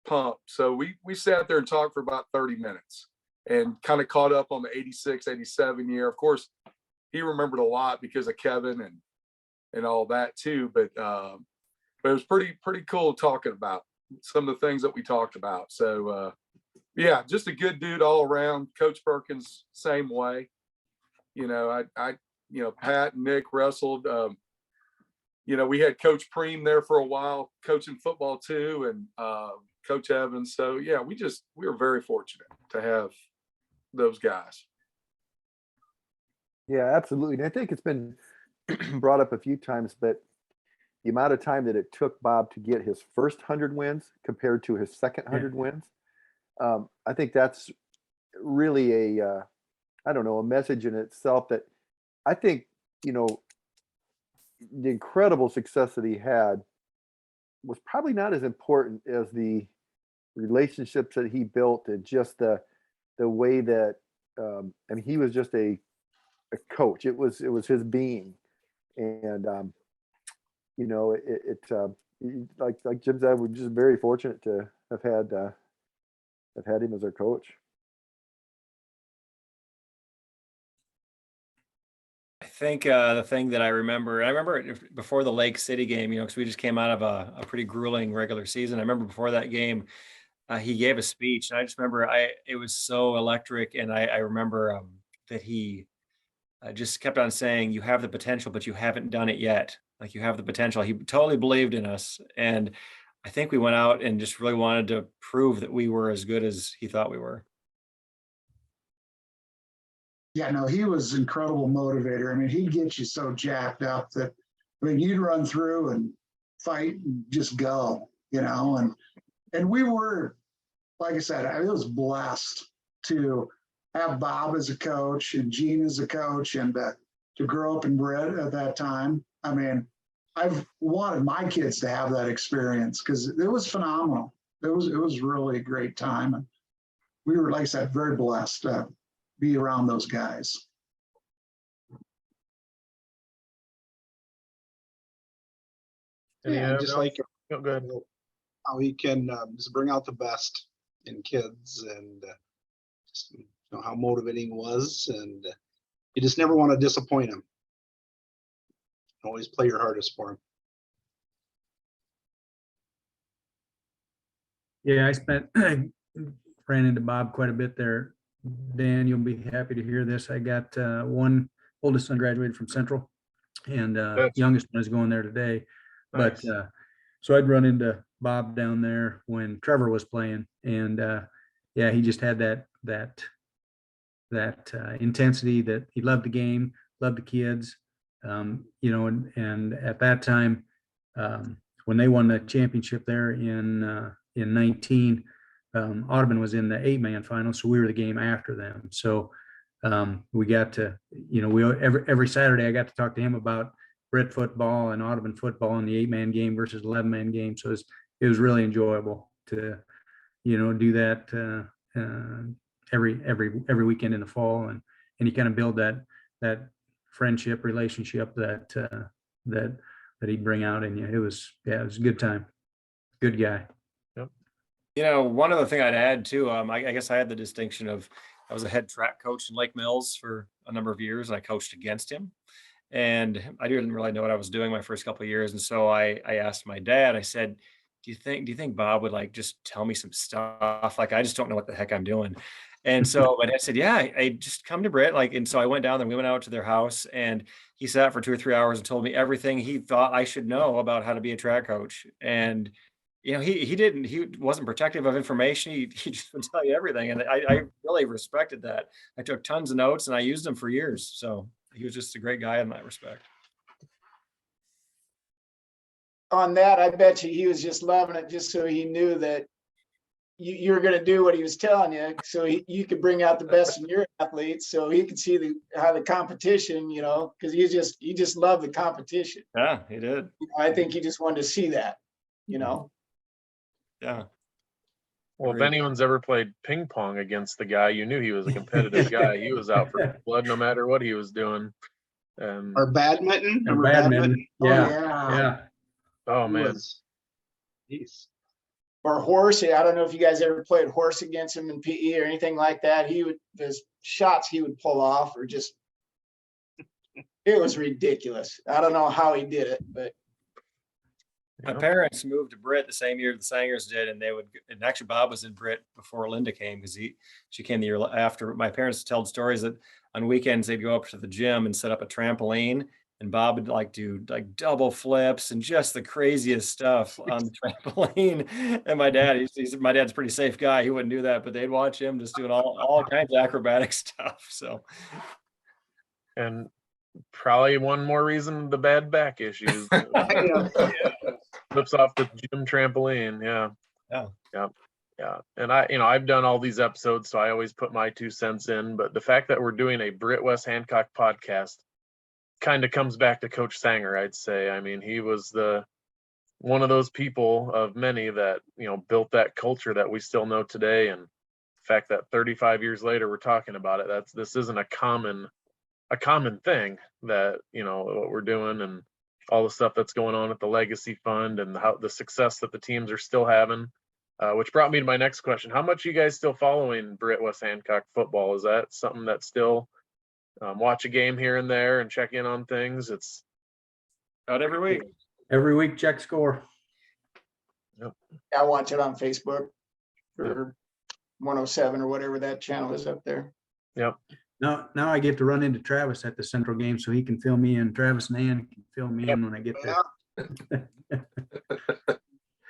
pumped. So we sat there and talked for about 30 minutes and kind of caught up on the 86, 87 year. Of course, he remembered a lot because of Kevin and all that too. But it was pretty cool talking about some of the things that we talked about. So yeah, just a good dude all around. Coach Perkins, same way. You know, I Pat and Nick wrestled. We had Coach Preem there for a while, coaching football too, and Coach Evans. So yeah, we were very fortunate to have those guys. Yeah, absolutely. And I think it's been brought up a few times, but the amount of time that it took Bob to get his first 100 wins compared to his second 100 wins, I think that's really a message in itself that I think, the incredible success that he had was probably not as important as the relationships that he built and just the way that, he was just a coach. It was his being. And, like Jim said, we're just very fortunate to have had him as our coach. I think the thing that I remember before the Lake City game, because we just came out of a pretty grueling regular season. I remember before that game, he gave a speech, and I just remember it was so electric, and I remember that he just kept on saying, "You have the potential, but you haven't done it yet. Like, you have the potential." He totally believed in us, and I think we went out and just really wanted to prove that we were as good as he thought we were. Yeah, no, he was an incredible motivator. I mean, he'd get you so jacked up that, you'd run through and fight and just go, and we were, like I said, I was blessed to have Bob as a coach and Gene as a coach and to grow up in Britt at that time. I mean, I've wanted my kids to have that experience because it was phenomenal. It was really a great time. And we were, like I said, very blessed to be around those guys. Yeah, just like Oh, go ahead. how he can just bring out the best in kids, and just, how motivating it was, and you just never want to disappoint him. Always play your hardest for him. Yeah, I spent ran into Bob quite a bit there. Dan, you'll be happy to hear this. I got one oldest son graduated from Central, and youngest one is going there today. Nice. But so I'd run into Bob down there when Trevor was playing, and yeah, he just had that intensity that he loved the game, loved the kids, you know, and at that time, when they won the championship there in 19, Audubon was in the 8-man final, so we were the game after them. So we got to, you know, every Saturday I got to talk to him about Britt football and Audubon football and the 8-man game versus 11-man game. So it was really enjoyable to, you know, do that every weekend in the fall, and you kind of build that friendship relationship that he'd bring out in you. It was a good time. Good guy. You know, one other thing I'd add too, I guess I had the distinction of I was a head track coach in Lake Mills for a number of years, and I coached against him. And I didn't really know what I was doing my first couple of years. And so I asked my dad, I said, do you think Bob would like just tell me some stuff? Like, I just don't know what the heck I'm doing. And so my dad said, yeah, I just come to Britt. Like, and so I went down there, we went out to their house, and he sat for 2 or 3 hours and told me everything he thought I should know about how to be a track coach. And you know, he wasn't protective of information. He just would tell you everything. And I really respected that. I took tons of notes and I used them for years. So he was just a great guy in that respect. On that, I bet you he was just loving it, just so he knew that you were going to do what he was telling you, so you could bring out the best in your athletes, so he could see how the competition, you know, because you just love the competition. Yeah, he did. I think he just wanted to see that, you know. Yeah. Well, if Agreed. anyone's ever played ping pong against the guy, you knew he was a competitive guy. He was out for blood no matter what he was doing. Or badminton. Or Remember badminton. Yeah. Yeah. Yeah. Oh He man, was- Jeez. Or horse. I don't know if you guys ever played horse against him in PE or anything like that. His shots he would pull off are just, it was ridiculous. I don't know how he did it, but My parents moved to Britt the same year the Sangers did, and and actually Bob was in Britt before Linda came, because she came the year after. My parents told stories that on weekends they'd go up to the gym and set up a trampoline, and Bob would like do like double flips and just the craziest stuff on the trampoline. And my dad's a pretty safe guy. He wouldn't do that, but they'd watch him just doing all kinds of acrobatic stuff. So, and probably one more reason, the bad back issues. Flips off the gym trampoline. Yeah. And I've done all these episodes, so I always put my 2 cents in, but the fact that we're doing a Britt West Hancock podcast kind of comes back to Coach Sanger, I'd say. I mean, he was one of those people of many that, you know, built that culture that we still know today. And the fact that 35 years later, we're talking about it, this isn't a common thing, that, you know, what we're doing and all the stuff that's going on at the Legacy Fund and how the success that the teams are still having, which brought me to my next question. How much are you guys still following Britt West Hancock football? Is that something that still watch a game here and there and check in on things? It's about every week. Every week, check score. I watch it on Facebook for 107 or whatever that channel is up there. Yep. Now I get to run into Travis at the Central game, so he can fill me in. Travis and Ann can fill me in when I get there.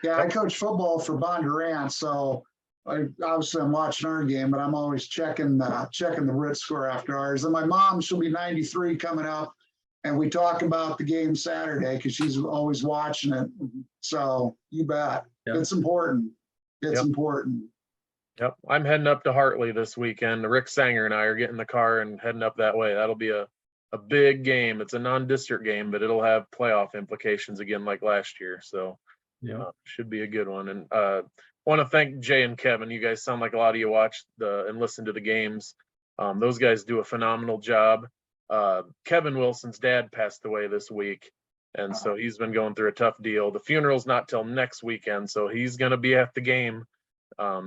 Yeah, I coach football for Bondurant, so obviously I'm watching our game, but I'm always checking the Brit score after ours. And my mom, she'll be 93 coming up, and we talk about the game Saturday because she's always watching it. So you bet. Yeah. It's important. It's important. Yep. I'm heading up to Hartley this weekend. Rick Sanger and I are getting in the car and heading up that way. That'll be a big game. It's a non-district game, but it'll have playoff implications again like last year. So should be a good one. And want to thank Jay and Kevin. You guys sound like a lot of you watch and listen to the games. Those guys do a phenomenal job. Kevin Wilson's dad passed away this week, and so he's been going through a tough deal. The funeral's not till next weekend, so he's going to be at the game.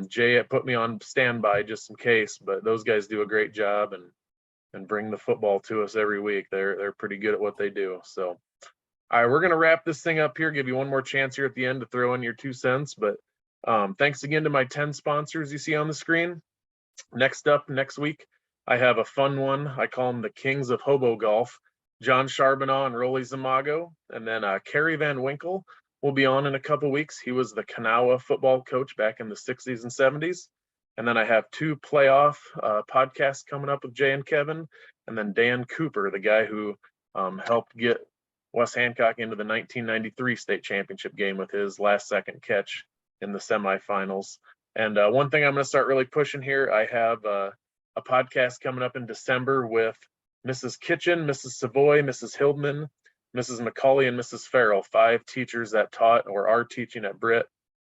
Jay put me on standby just in case, but those guys do a great job and bring the football to us every week. They're pretty good at what they do. So, all right, we're going to wrap this thing up here. Give you one more chance here at the end to throw in your 2 cents, but Thanks again to my 10 sponsors you see on the screen. Next up, next week, I have a fun one. I call them the Kings of Hobo Golf. John Charbonneaux and Rolly Zamago. And then Kerry Van Winkle will be on in a couple weeks. He was the Kanawha football coach back in the 60s and 70s. And then I have 2 playoff podcasts coming up with Jay and Kevin. And then Dan Cooper, the guy who helped get West Hancock into the 1993 state championship game with his last-second catch in the semifinals. And one thing I'm going to start really pushing here, I have a podcast coming up in December with Mrs. Kitchen, Mrs. Savoy, Mrs. Hildman, Mrs. McCauley, and Mrs. Farrell, 5 teachers that taught or are teaching at Britt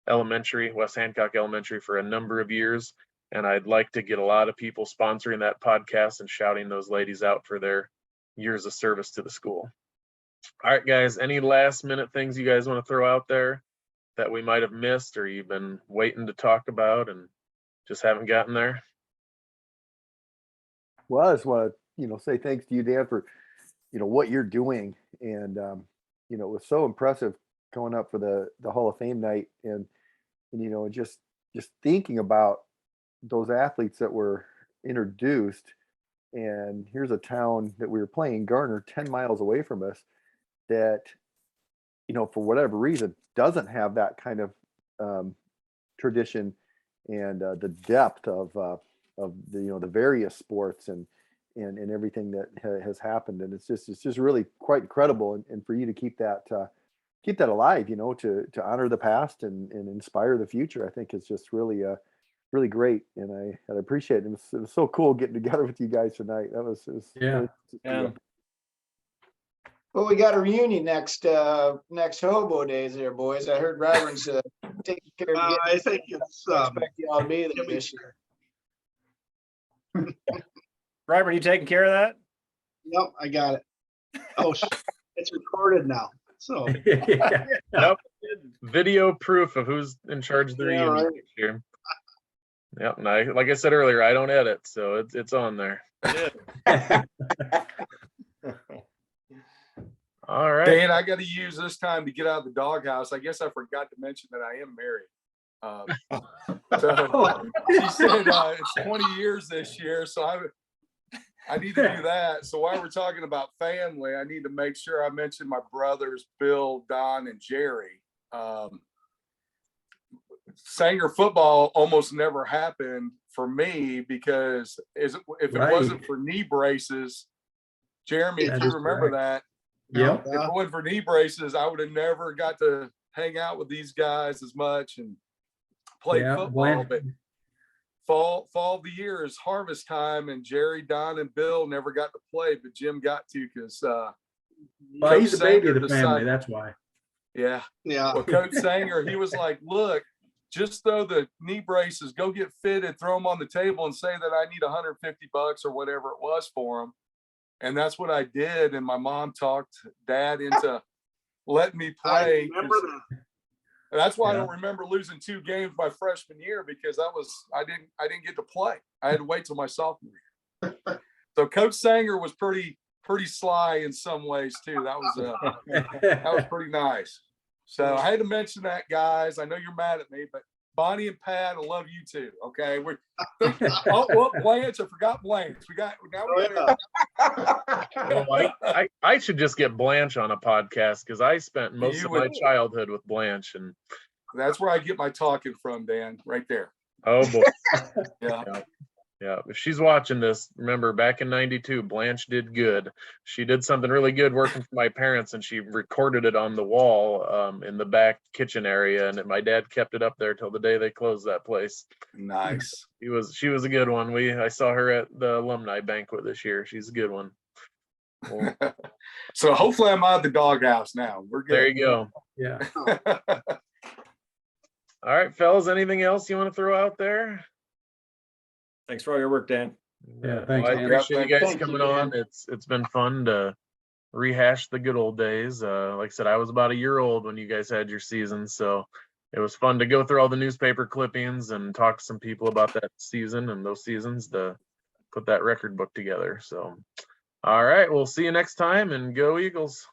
Elementary, West Hancock Elementary, for a number of years. And I'd like to get a lot of people sponsoring that podcast and shouting those ladies out for their years of service to the school. All right, guys, any last minute things you guys want to throw out there that we might have missed or you've been waiting to talk about and just haven't gotten there? Well, I just want to, say thanks to you, Dan, for, what you're doing. And, it was so impressive going up for the Hall of Fame night and just thinking about those athletes that were introduced. And here's a town that we were playing, Garner, 10 miles away from us, that, for whatever reason, doesn't have that kind of tradition and the depth of the various sports and everything that has happened. And it's just really quite incredible. And for you to keep that alive, to honor the past and inspire the future, I think is just really great. And I appreciate it. It was so cool getting together with you guys tonight. It was Yeah. Well, we got a reunion next Hobo Days there, boys. I heard Robert's taking care of I think it's, expect y'all to be there this year. Robert, you taking care of that? Yep, I got it. Oh, it's recorded now. So Yeah. Nope. Video proof of who's in charge of the reunion right. next year. Yep, and like I said earlier, I don't edit, so it's on there. All right. Dan, I got to use this time to get out of the doghouse. I guess I forgot to mention that I am married. So she said it's 20 years this year, so I need to do that. So while we're talking about family, I need to make sure I mention my brothers, Bill, Don, and Jerry. Sanger football almost never happened for me because if it wasn't for knee braces, Jeremy, if you remember that, Yep. if it wasn't for knee braces, I would have never got to hang out with these guys as much and play football. But fall of the year is harvest time, and Jerry, Don, and Bill never got to play, but Jim got to because Well, he's the baby of the family. That's why. Yeah. yeah. Well, Coach Sanger, he was like, look, just throw the knee braces, go get fitted, throw them on the table and say that I need $150 or whatever it was for them. And that's what I did. And my mom talked Dad into letting me play. I remember that. That's why I don't remember losing 2 games my freshman year, because I didn't get to play. I had to wait till my sophomore year. So Coach Sanger was pretty sly in some ways too. That was pretty nice. So I had to mention that, guys. I know you're mad at me, but Bonnie and Pat, I love you too. Okay. Blanche, I forgot Blanche. I should just get Blanche on a podcast because I spent most of my childhood with Blanche, and that's where I get my talking from, Dan, right there. Oh boy. Yeah. Yeah. If she's watching this, remember back in '92, Blanche did good. She did something really good working for my parents, and she recorded it on the wall in the back kitchen area. And my dad kept it up there till the day they closed that place. Nice. She was a good one. I saw her at the alumni banquet this year. She's a good one. Well, so hopefully I'm out of the doghouse now. We're good. There you go. Yeah. All right, fellas, anything else you want to throw out there? Thanks for all your work, Dan. Yeah, thanks, I Dan. appreciate you guys Thank you, coming Dan. on. It's been fun to rehash the good old days. Like I said, I was about a year old when you guys had your season, so it was fun to go through all the newspaper clippings and talk to some people about that season and those seasons to put that record book together. So, all right, we'll see you next time, and go Eagles.